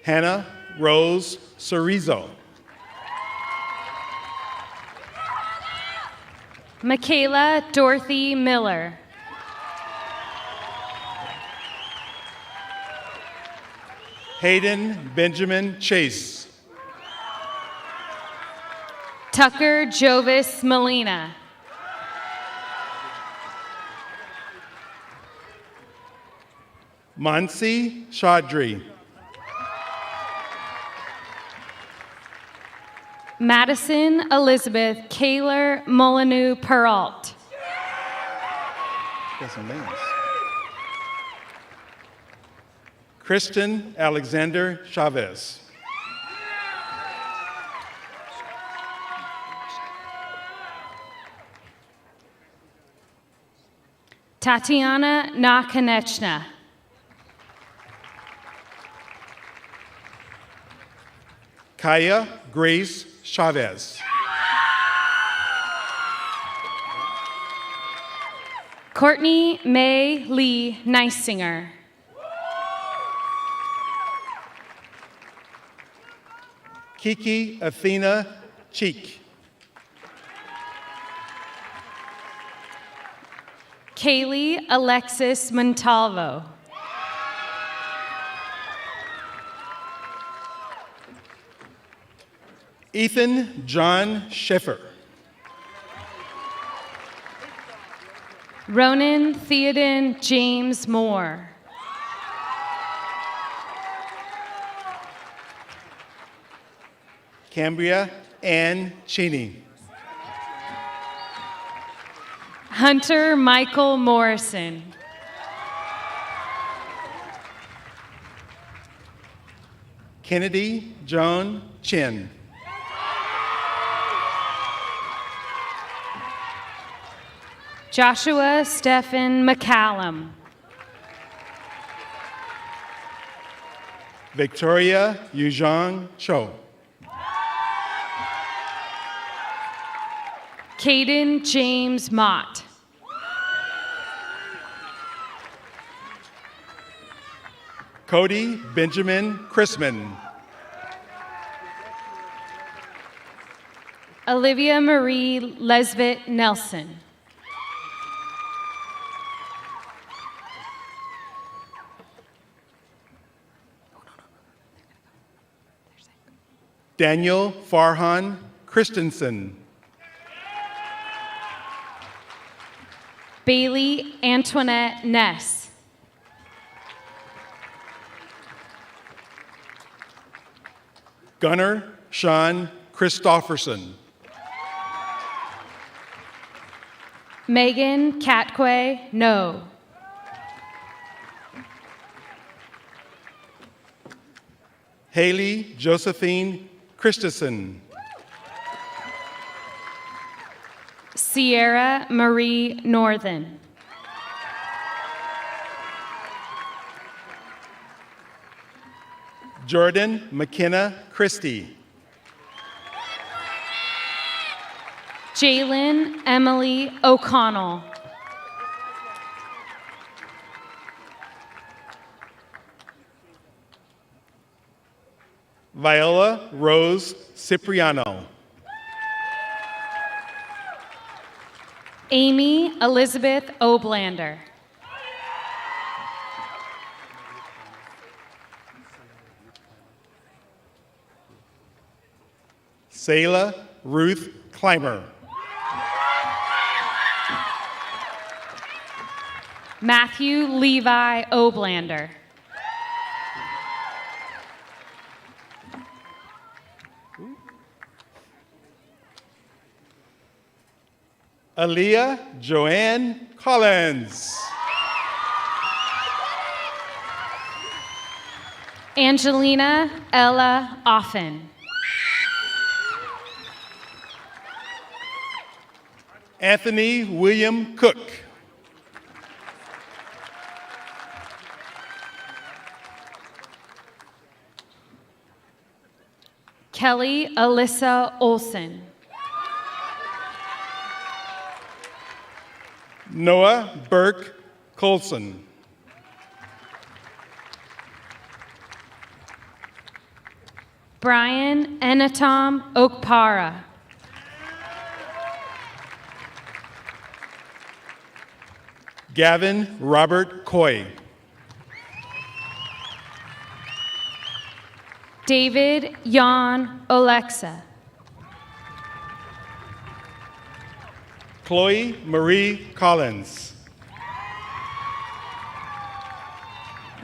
Hannah Rose Cerizo. Michaela Dorothy Miller. Hayden Benjamin Chase. Tucker Jovis Molina. Mansi Chaudhry. Madison Elizabeth Kaler Molyneux Peralt. Got some names. Kristen Alexander Chavez. Tatiana Nakonechna. Kaya Grace Chavez. Courtney May Lee Neisinger. Kiki Athena Cheek. Kaylee Alexis Montalvo. Ethan John Schiffer. Ronan Theoden James Moore. Cambria Ann Cheney. Hunter Michael Morrison. Kennedy Joan Chin. Joshua Stephen McCallum. Victoria Yuzhong Cho. Caden James Mott. Cody Benjamin Chrisman. Olivia Marie Lesbeth Nelson. Daniel Farhan Christensen. Bailey Antoinette Ness. Gunnar Sean Christofferson. Megan Catquay No. Haley Josephine Christensen. Sierra Marie Northern. Jordan McKenna Christie. Jalen Emily O'Connell. Viola Rose Cipriano. Amy Elizabeth Oblander. Selah Ruth Clymer. Matthew Levi Oblander. Aaliyah Joanne Collins. Angelina Ella Offen. Anthony William Cook. Kelly Alyssa Olson. Noah Burke Colson. Brian Enatom Okpara. Gavin Robert Coy. David Jan Olexa. Chloe Marie Collins.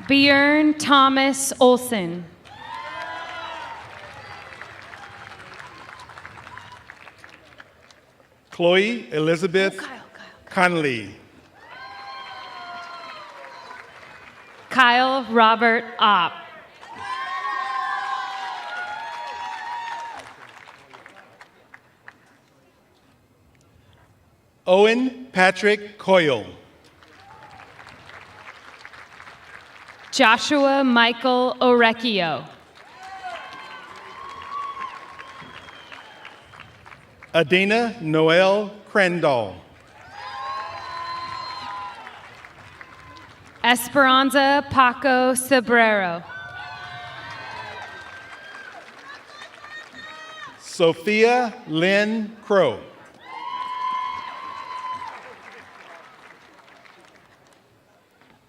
Björn Thomas Olsen. Chloe Elizabeth Connolly. Kyle Robert Opp. Owen Patrick Coyle. Joshua Michael Orecchio. Adina Noel Crandall. Esperanza Paco Sobrero. Sophia Lynn Crow.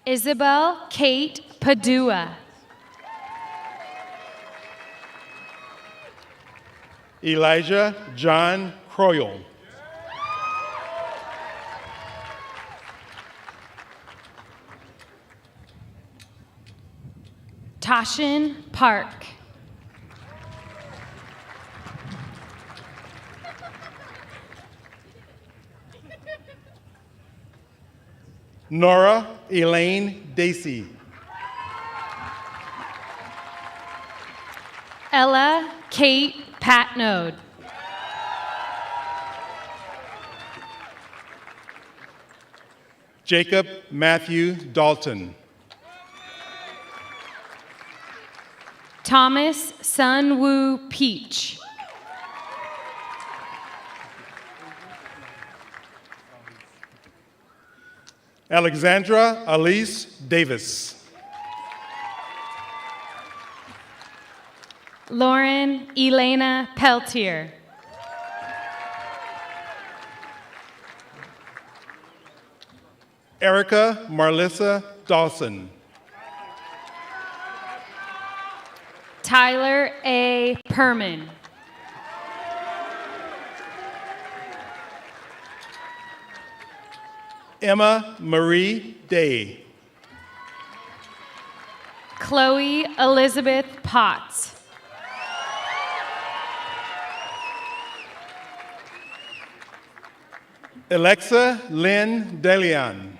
Isabel Kate Padua. Elijah John Croyle. Tashin Park. Nora Elaine Dacey. Ella Kate Patnode. Jacob Matthew Dalton. Thomas Sun Woo Peach. Alexandra Elise Davis. Lauren Elena Peltier. Erica Marlissa Dawson. Tyler A. Perman. Emma Marie Day. Chloe Elizabeth Potts. Alexa Lynn DeLeon.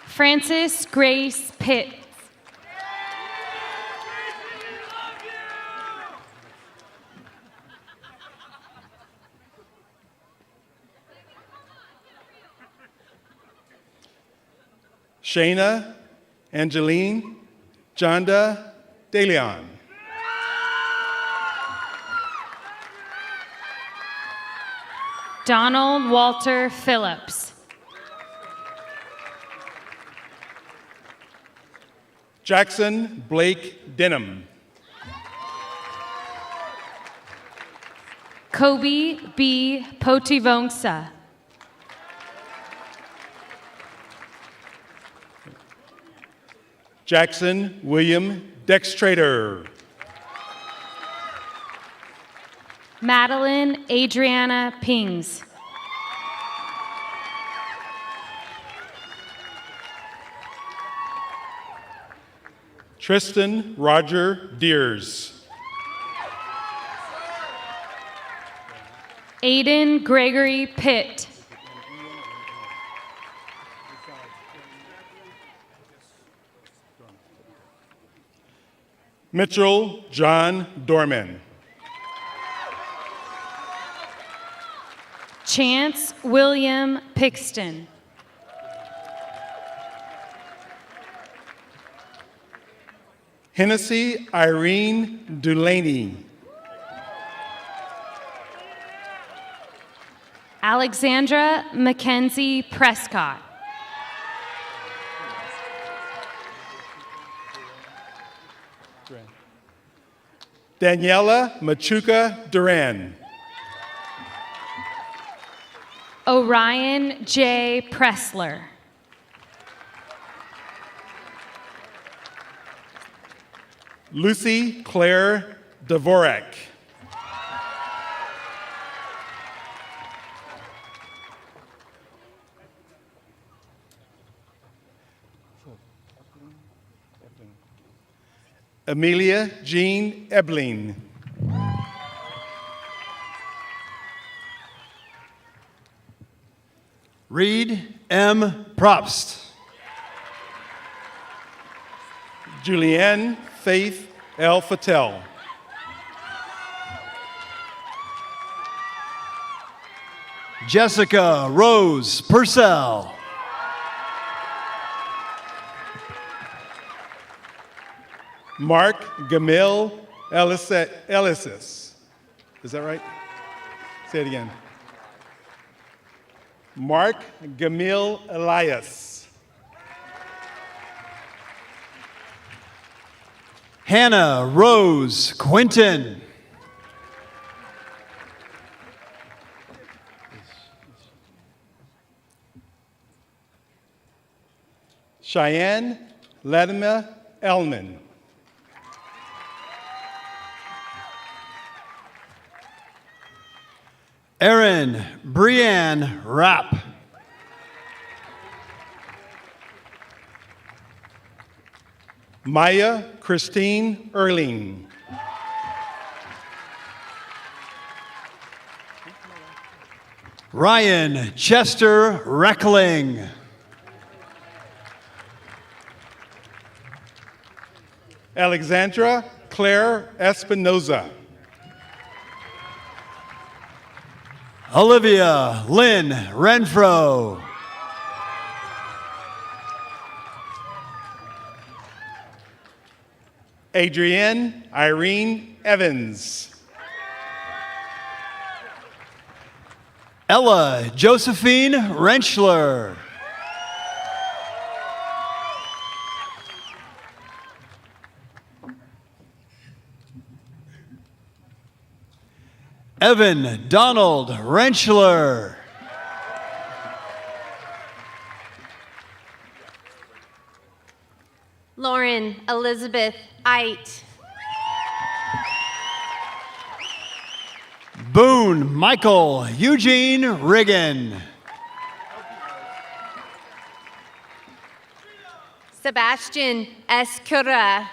Frances Grace Pitt. Shayna Angeline Jonda DeLeon. Donald Walter Phillips. Jackson Blake Denham. Kobe B. Potivongsa. Jackson William Dextrader. Madeline Adriana Pings. Tristan Roger Deers. Aiden Gregory Pitt. Mitchell John Dorman. Chance William Pixton. Hennessy Irene Dulaney. Alexandra Mackenzie Prescott. Daniela Machuca Duran. Orion J. Pressler. Lucy Claire Dvorak. Amelia Jean Ebling. Reed M. Probst. Julianne Faith L. Fattel. Jessica Rose Purcell. Mark Gamil Elisis. Is that right? Say it again. Mark Gamil Elias. Hannah Rose Quinton. Cheyenne Latimer Elman. Erin Brianne Rapp. Maya Christine Erling. Ryan Chester Reckling. Alexandra Claire Espinoza. Olivia Lynn Renfro. Adrienne Irene Evans. Ella Josephine Renschler. Evan Donald Renschler. Lauren Elizabeth Eit. Boone Michael Eugene Riggin. Sebastian Escura.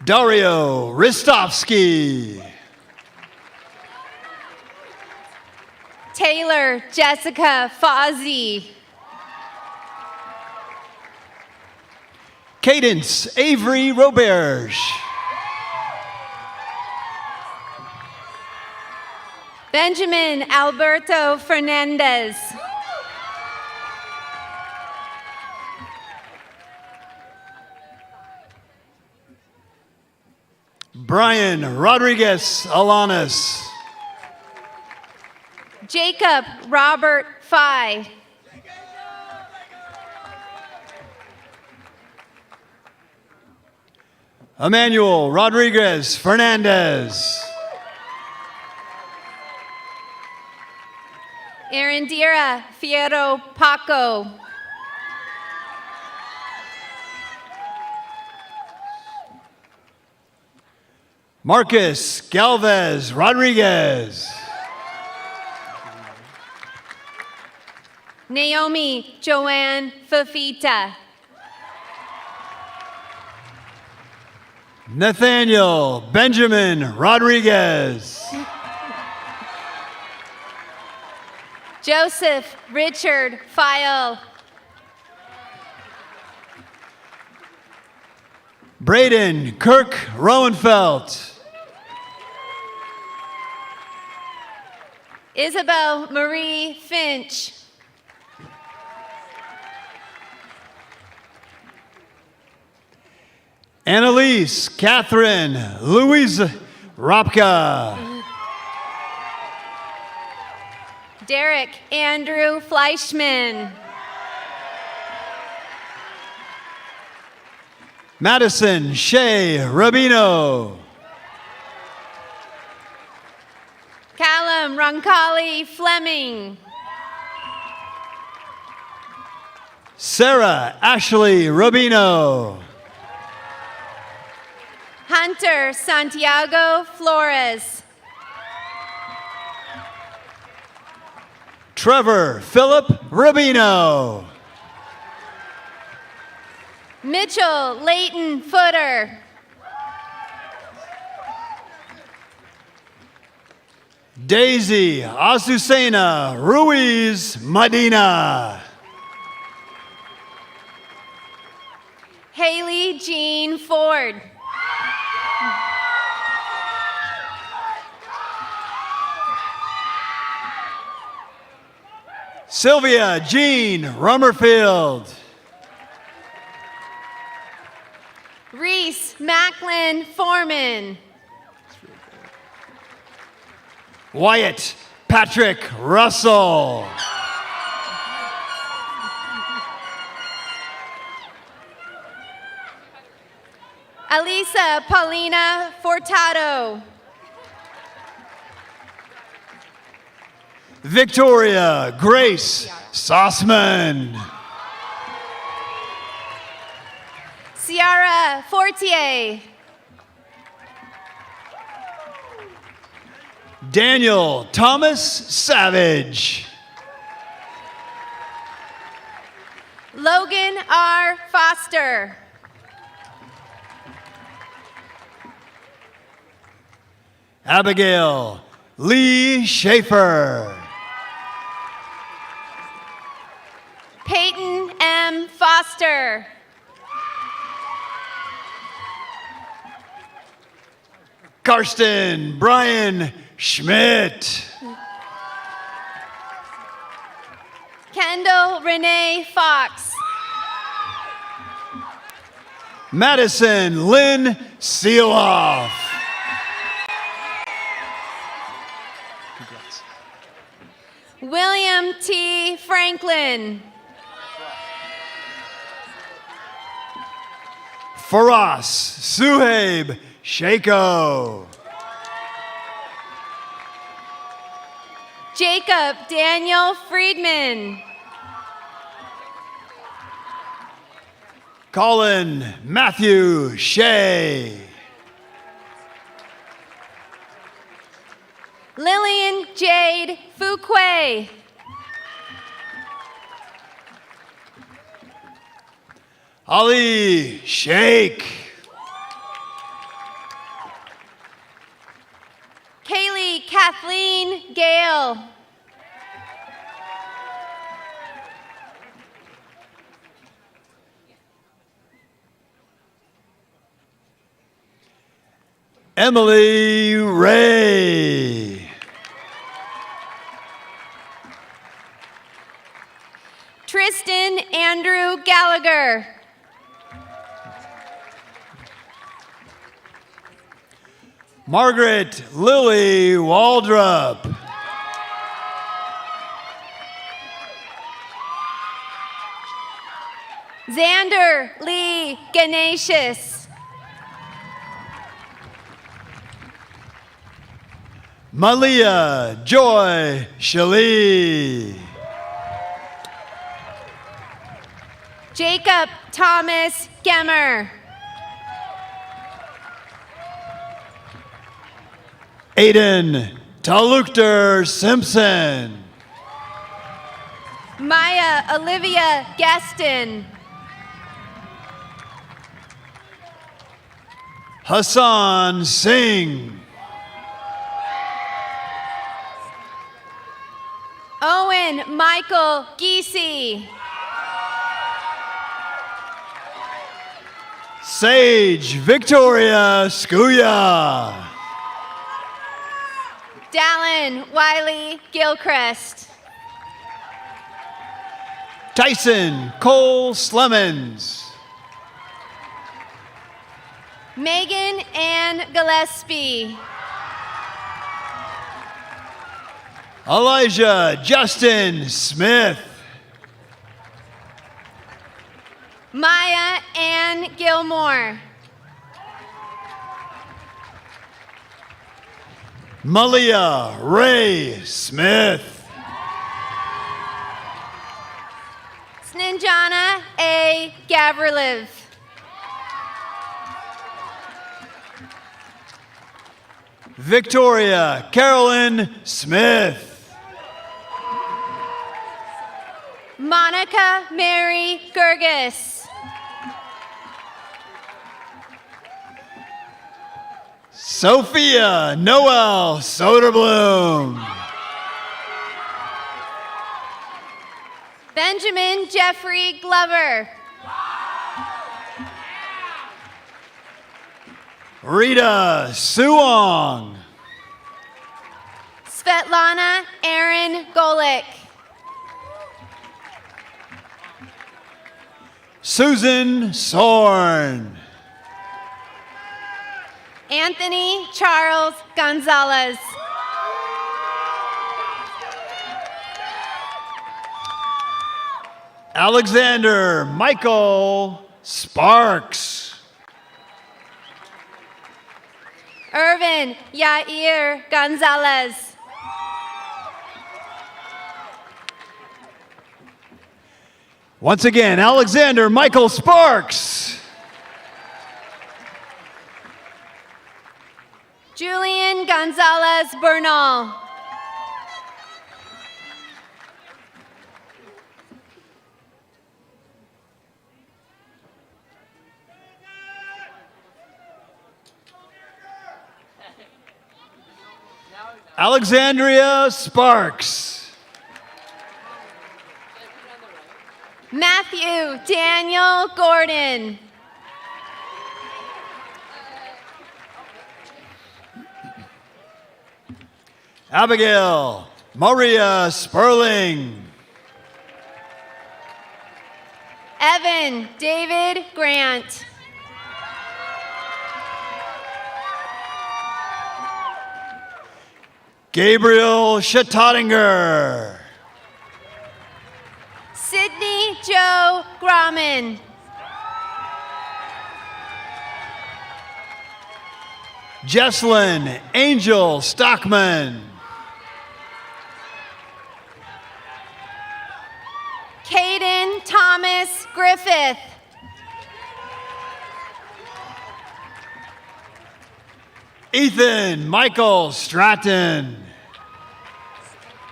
Dario Ristovsky. Taylor Jessica Fozzie. Cadence Avery Roberge. Benjamin Alberto Fernandez. Brian Rodriguez Alanis. Jacob Robert Fye. Emmanuel Rodriguez Fernandez. Arandira Fierro Paco. Marcus Galvez Rodriguez. Naomi Joanne Fafita. Nathaniel Benjamin Rodriguez. Joseph Richard File. Braden Kirk Roenfeld. Isabel Marie Finch. Annalise Catherine Louise Rapka. Derek Andrew Fleischman. Madison Shea Rabino. Roncalli Fleming. Sarah Ashley Rubino. Hunter Santiago Flores. Trevor Philip Rubino. Mitchell Leighton Footer. Daisy Azucena Ruiz Medina. Haley Jean Ford. Sylvia Jean Rummerfield. Reese Macklin Foreman. Wyatt Patrick Russell. Alisa Paulina Fortato. Victoria Grace Sossman. Ciara Fortier. Daniel Thomas Savage. Logan R. Foster. Abigail Lee Schaefer. Peyton M. Foster. Karsten Brian Schmidt. Kendall Renee Fox. Madison Lynn Seeloff. William T. Franklin. Faraz Suhaib Shako. Jacob Daniel Friedman. Colin Matthew Shea. Lillian Jade Fuquay. Ali Sheikh. Kaylee Kathleen Gale. Emily Ray. Tristan Andrew Gallagher. Margaret Lily Waldrop. Xander Lee Ganesius. Malia Joy Shalee. Jacob Thomas Gemmer. Aiden Talukter Simpson. Maya Olivia Gaston. Hassan Singh. Owen Michael Giese. Sage Victoria Skuya. Dallin Wiley Gilchrist. Tyson Cole Slemons. Megan Ann Gillespie. Elijah Justin Smith. Maya Ann Gilmore. Malia Ray Smith. Snanjana A. Gavriliv. Victoria Carolyn Smith. Monica Mary Gergis. Sophia Noel Soderblom. Benjamin Jeffrey Glover. Rita Suong. Svetlana Aaron Golik. Susan Sorn. Anthony Charles Gonzalez. Alexander Michael Sparks. Irvin Yair Gonzalez. Once again, Alexander Michael Sparks. Julian Gonzalez Bernal. Alexandria Sparks. Matthew Daniel Gordon. Abigail Maria Sperling. Evan David Grant. Gabriel Schattatinger. Sydney Joe Grauman. Jesslyn Angel Stockman. Caden Thomas Griffith. Ethan Michael Stratton.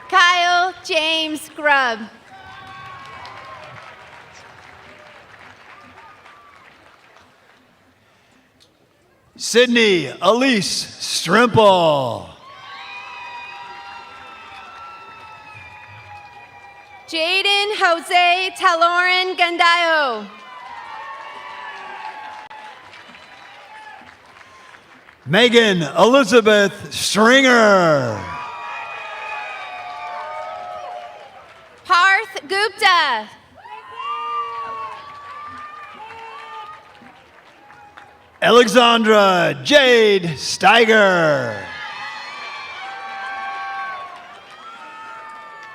Kyle James Grubb. Sydney Elise Strimple. Jaden Jose Taloran Gandayo. Megan Elizabeth Stringer. Parth Gupta. Alexandra Jade Steiger.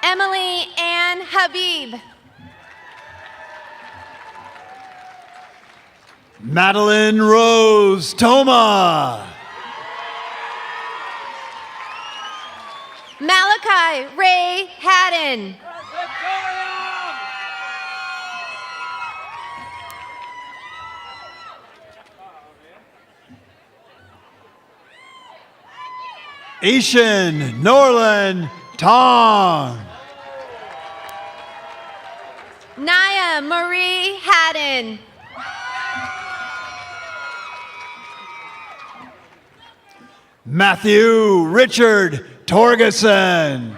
Emily Ann Habib. Madeline Rose Toma. Malachi Ray Haddon. Ishan Norland Tong. Naya Marie Haddon. Matthew Richard Torgeson.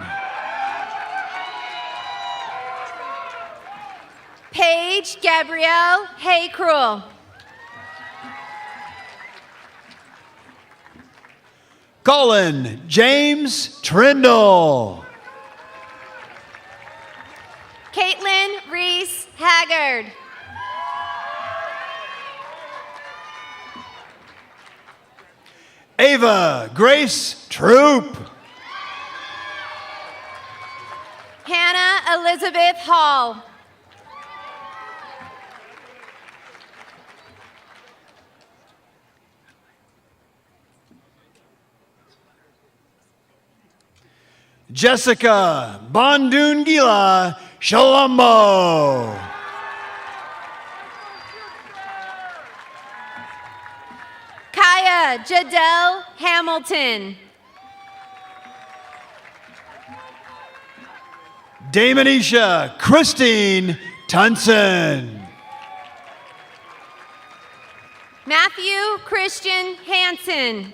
Paige Gabrielle Haycruel. Colin James Trindle. Caitlin Reese Haggard. Ava Grace Troop. Hannah Elizabeth Hall. Jessica Bondungila Shalombo. Kaya Jadel Hamilton. Damonisha Christine Tunson. Matthew Christian Hansen.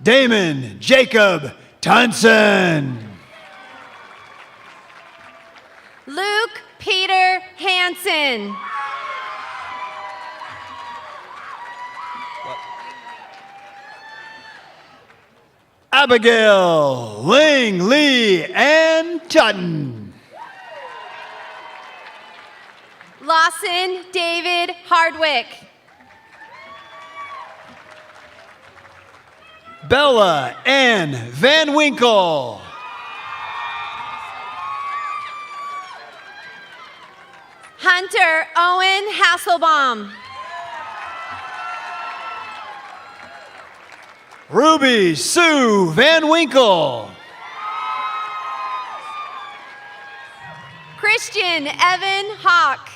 Damon Jacob Tunson. Luke Peter Hansen. Abigail Ling Lee Ann Tutton. Lawson David Hardwick. Bella Ann Van Winkle. Hunter Owen Hasselbaum. Ruby Sue Van Winkle. Christian Evan Hawk.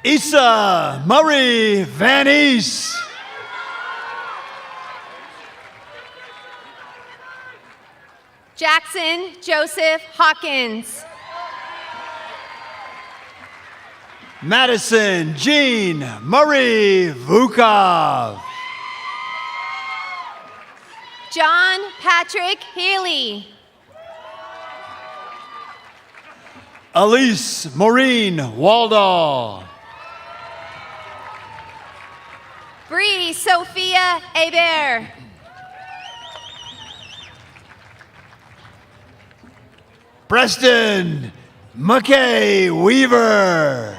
Issa Marie Van East. Jackson Joseph Hawkins. Madison Jean Marie Vukov. John Patrick Healy. Elise Maureen Waldall. Bree Sophia Hebert. Preston McKay Weaver.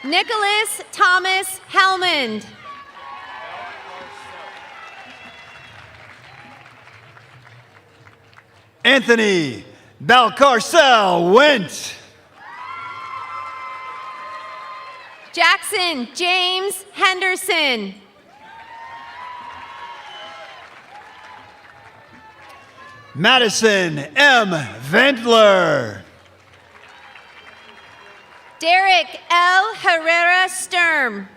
Nicholas Thomas Helmond. Anthony Balcarcel Went. Jackson James Henderson. Madison M. Ventler. Derek L. Herrera Sturm.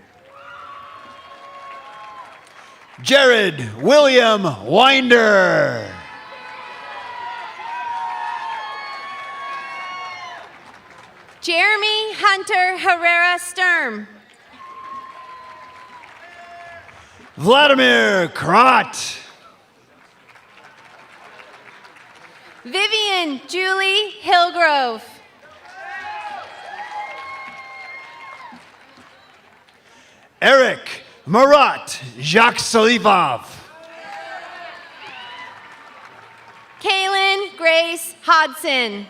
Jared William Winder. Jeremy Hunter Herrera Sturm. Vladimir Krot. Vivian Julie Hillgrove. Eric Marat Jacques Salipov. Kaylin Grace Hodson.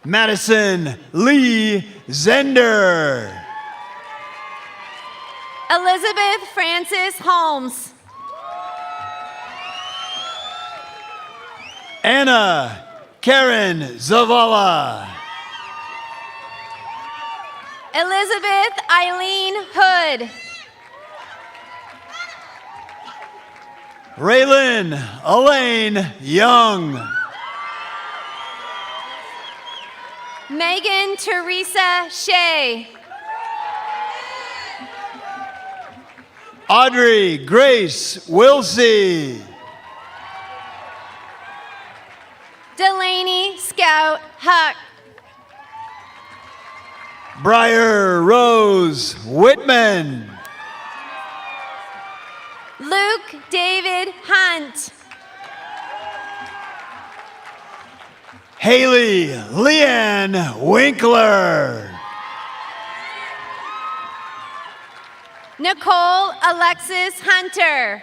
Madison Lee Zender. Elizabeth Francis Holmes. Anna Karen Zavala. Elizabeth Eileen Hood. Raylan Elaine Young. Megan Teresa Shea. Audrey Grace Wilsey. Delaney Scout Huck. Briar Rose Whitman. Luke David Hunt. Haley Leanne Winkler. Nicole Alexis Hunter.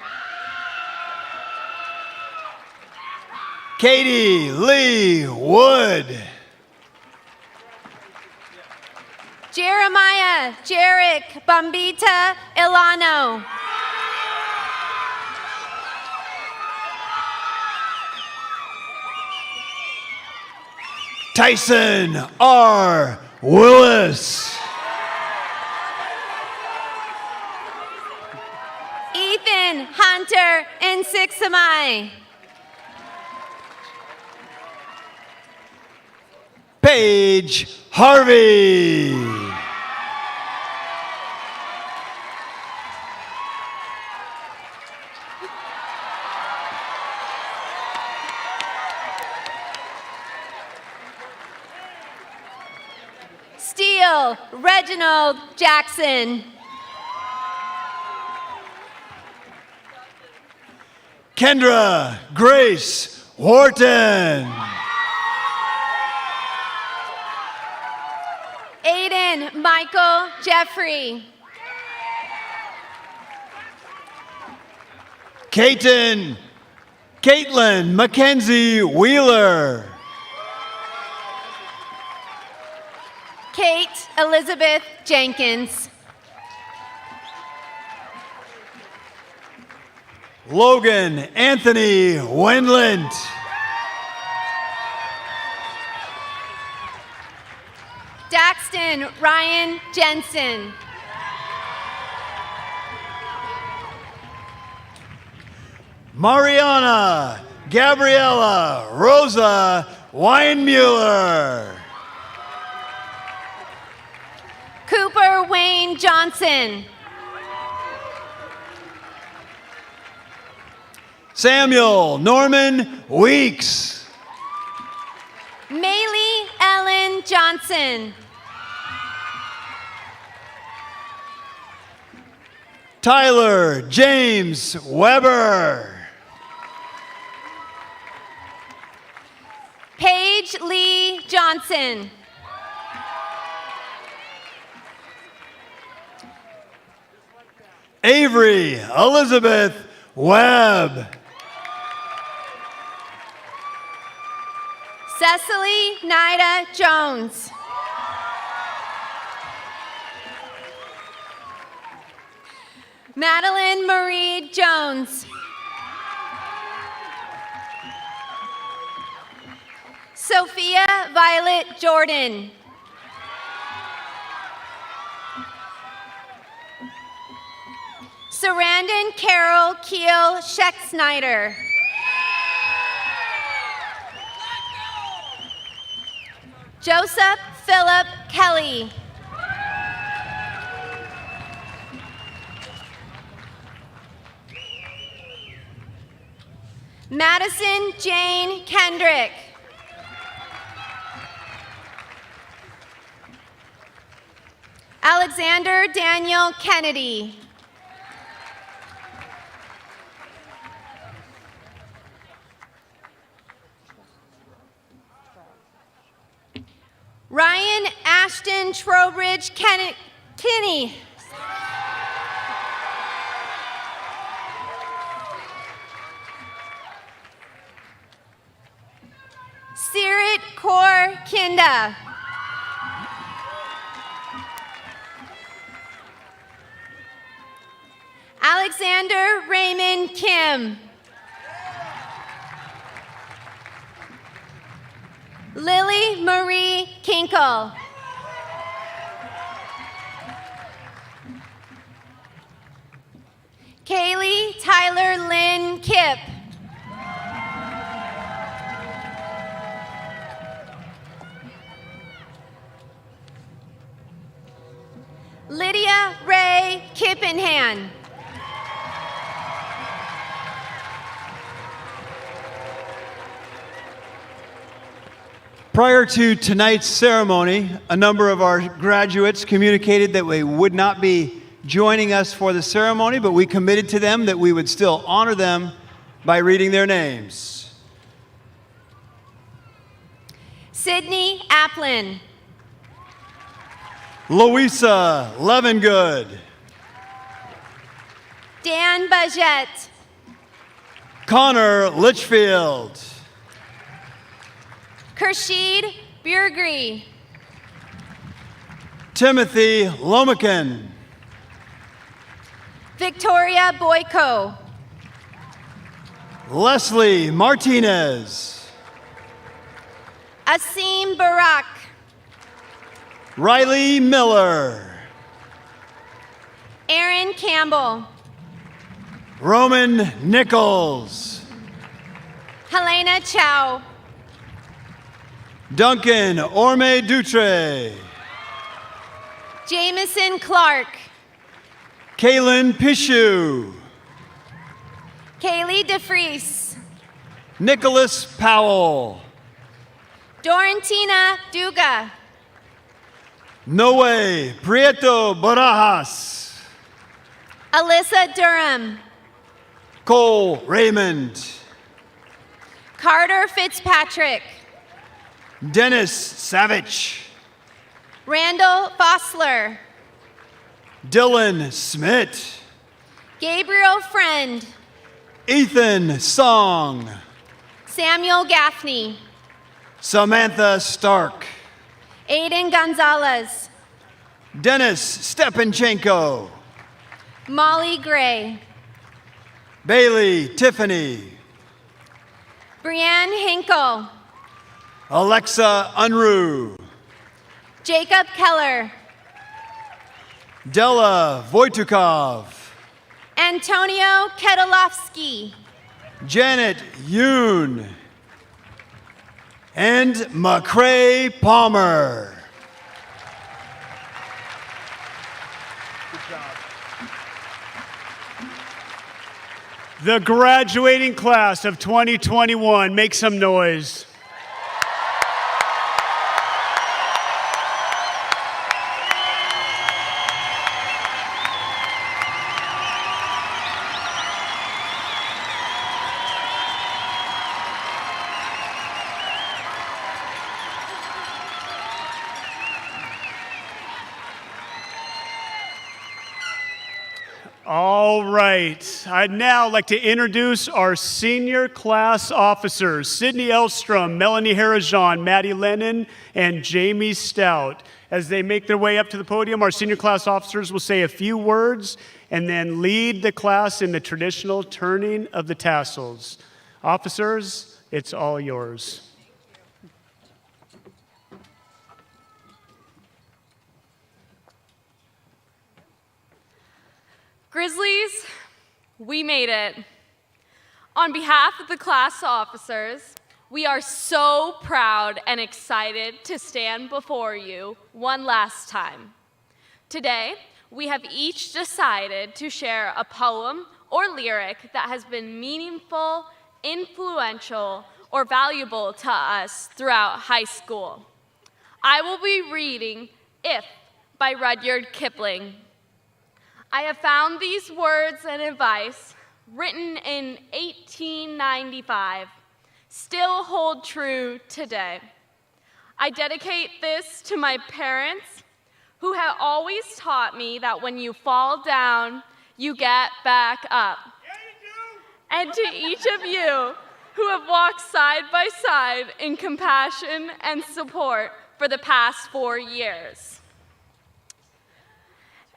Katie Lee Wood. Jeremiah Jarek Bambita Ilano. Tyson R. Willis. Ethan Hunter Insixamai. Paige Harvey. Steele Reginald Jackson. Kendra Grace Wharton. Aiden Michael Jeffrey. Caitlin Mackenzie Wheeler. Kate Elizabeth Jenkins. Logan Anthony Wendland. Daxton Ryan Jensen. Mariana Gabriella Rosa Weinmuller. Cooper Wayne Johnson. Samuel Norman Weeks. Maylee Ellen Johnson. Tyler James Weber. Paige Lee Johnson. Avery Elizabeth Webb. Cecily Nida Jones. Madeline Marie Jones. Sophia Violet Jordan. Sarandon Carol Keel Scheck-Snyder. Joseph Philip Kelly. Madison Jane Kendrick. Alexander Daniel Kennedy. Ryan Ashton Trowbridge Kinney. Sirit Kaur Kinda. Alexander Raymond Kim. Lily Marie Kinkle. Kaylee Tyler Lynn Kipp. Lydia Ray Kippenhan. Prior to tonight's ceremony, a number of our graduates communicated that they would not be joining us for the ceremony, but we committed to them that we would still honor them by reading their names. Sydney Applin. Louisa Levengood. Dan Bajette. Connor Litchfield. Kersheed Burgry. Timothy Lomakin. Victoria Boyko. Leslie Martinez. Asim Barak. Riley Miller. Aaron Campbell. Roman Nichols. Helena Chow. Duncan Orme Dutre. Jameson Clark. Kaylin Pishu. Kaylee DeFries. Nicholas Powell. Dorentina Duga. Noe Prieto Barajas. Alyssa Durham. Cole Raymond. Carter Fitzpatrick. Dennis Savage. Randall Fossler. Dylan Smith. Gabriel Friend. Ethan Song. Samuel Gaffney. Samantha Stark. Aiden Gonzalez. Dennis Stepanchenko. Molly Gray. Bailey Tiffany. Brianne Hinkle. Alexa Unruh. Jacob Keller. Della Voitukov. Antonio Ketelovsky. Janet Yoon. And McCrae Palmer. The graduating class of 2021, make some noise. All right, I'd now like to introduce our senior class officers, Sydney Elstrom, Melanie Harajan, Maddie Lennon, and Jamie Stout. As they make their way up to the podium, our senior class officers will say a few words and then lead the class in the traditional turning of the tassels. Officers, it's all yours. Grizzlies, we made it. On behalf of the class officers, we are so proud and excited to stand before you one last time. Today, we have each decided to share a poem or lyric that has been meaningful, influential, or valuable to us throughout high school. I will be reading If by Rudyard Kipling. I have found these words and advice, written in 1895, still hold true today. I dedicate this to my parents, who have always taught me that when you fall down, you get back up. And to each of you who have walked side by side in compassion and support for the past 4 years.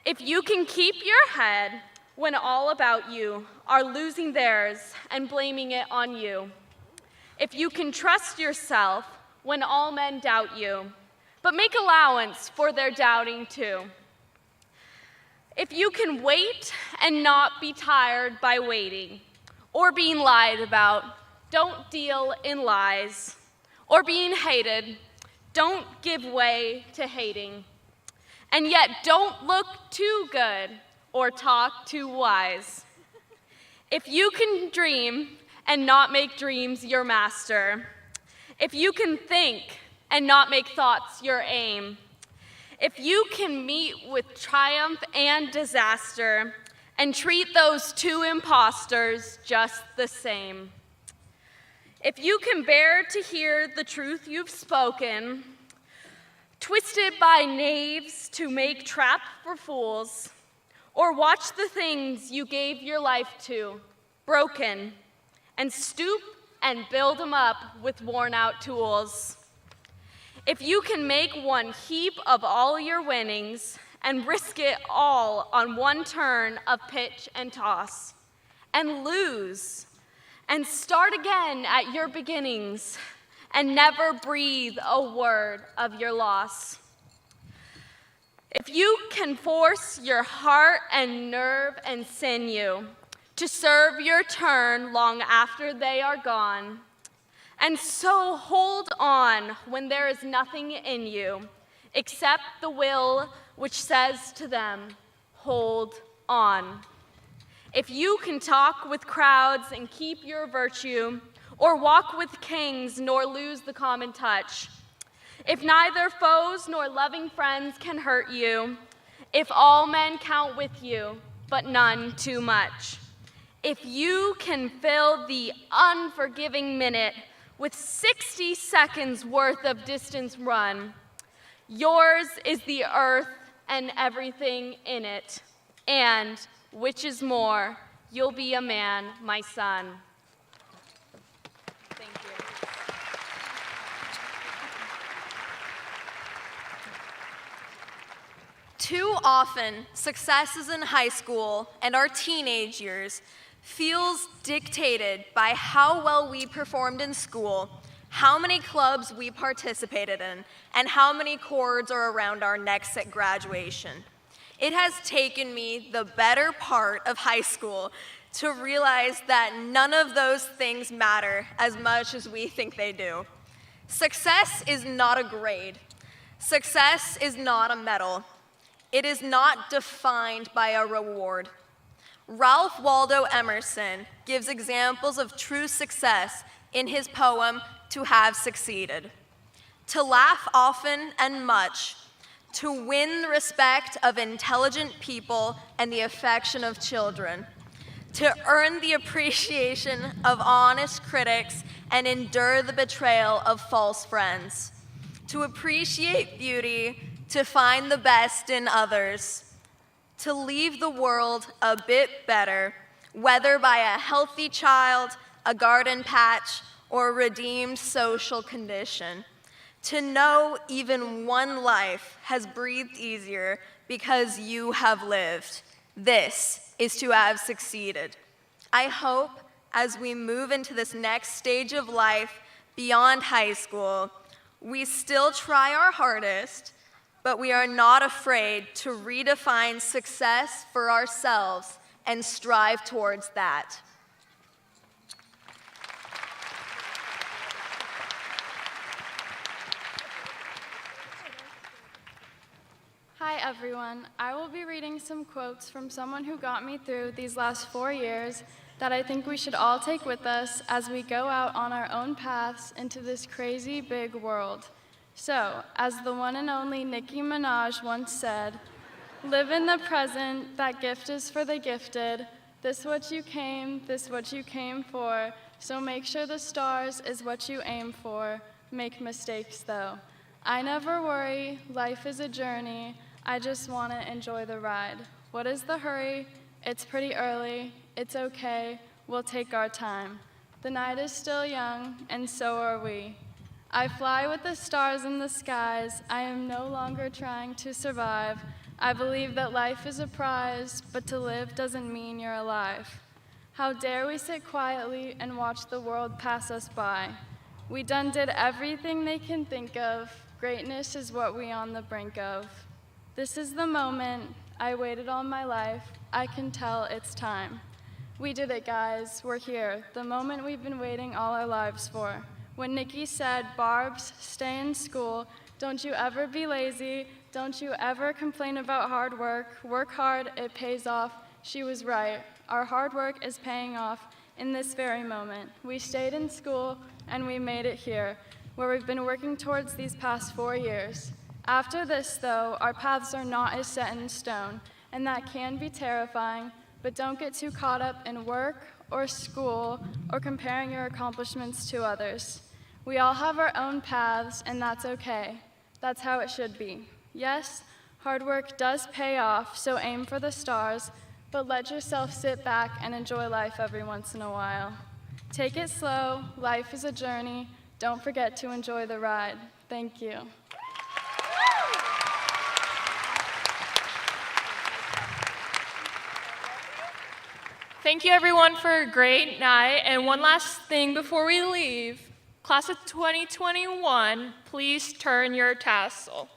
If you can keep your head when all about you are losing theirs and blaming it on you. If you can trust yourself when all men doubt you, but make allowance for their doubting too. If you can wait and not be tired by waiting, or being lied about, don't deal in lies. Or being hated, don't give way to hating. And yet don't look too good or talk too wise. If you can dream and not make dreams your master, if you can think and not make thoughts your aim, if you can meet with triumph and disaster and treat those two imposters just the same, if you can bear to hear the truth you've spoken, twisted by knaves to make trap for fools, or watch the things you gave your life to broken, and stoop and build them up with worn-out tools. If you can make one heap of all your winnings and risk it all on one turn of pitch and toss, and lose, and start again at your beginnings, and never breathe a word of your loss. If you can force your heart and nerve and sinew to serve your turn long after they are gone, and so hold on when there is nothing in you except the will which says to them, hold on. If you can talk with crowds and keep your virtue, or walk with kings nor lose the common touch, if neither foes nor loving friends can hurt you, if all men count with you, but none too much, if you can fill the unforgiving minute with 60 seconds worth of distance run, yours is the earth and everything in it, and, which is more, you'll be a man, my son. Thank you. Too often, successes in high school and our teenage years feels dictated by how well we performed in school, how many clubs we participated in, and how many chords are around our necks at graduation. It has taken me the better part of high school to realize that none of those things matter as much as we think they do. Success is not a grade. Success is not a medal. It is not defined by a reward. Ralph Waldo Emerson gives examples of true success in his poem, To Have Succeeded. To laugh often and much, to win the respect of intelligent people and the affection of children, to earn the appreciation of honest critics and endure the betrayal of false friends, to appreciate beauty, to find the best in others, to leave the world a bit better, whether by a healthy child, a garden patch, or a redeemed social condition. To know even one life has breathed easier because you have lived. This is to have succeeded. I hope as we move into this next stage of life beyond high school, we still try our hardest, but we are not afraid to redefine success for ourselves and strive towards that. Hi everyone, I will be reading some quotes from someone who got me through these last 4 years that I think we should all take with us as we go out on our own paths into this crazy big world. So, as the one and only Nicki Minaj once said, live in the present, that gift is for the gifted, this what you came for, so make sure the stars is what you aim for, make mistakes though. I never worry, life is a journey, I just want to enjoy the ride. What is the hurry? It's pretty early, it's okay, we'll take our time. The night is still young, and so are we. I fly with the stars in the skies, I am no longer trying to survive. I believe that life is a prize, but to live doesn't mean you're alive. How dare we sit quietly and watch the world pass us by? We done did everything they can think of, greatness is what we on the brink of. This is the moment, I waited all my life, I can tell it's time. We did it, guys, we're here, the moment we've been waiting all our lives for. When Nikki said, Barbs, stay in school, don't you ever be lazy, don't you ever complain about hard work hard, it pays off, she was right. Our hard work is paying off in this very moment. We stayed in school and we made it here, where we've been working towards these past 4 years. After this, though, our paths are not as set in stone, and that can be terrifying, but don't get too caught up in work or school or comparing your accomplishments to others. We all have our own paths, and that's okay. That's how it should be. Yes, hard work does pay off, so aim for the stars, but let yourself sit back and enjoy life every once in a while. Take it slow, life is a journey, don't forget to enjoy the ride. Thank you. Thank you everyone for a great night, and one last thing before we leave. Class of 2021, please turn your tassel.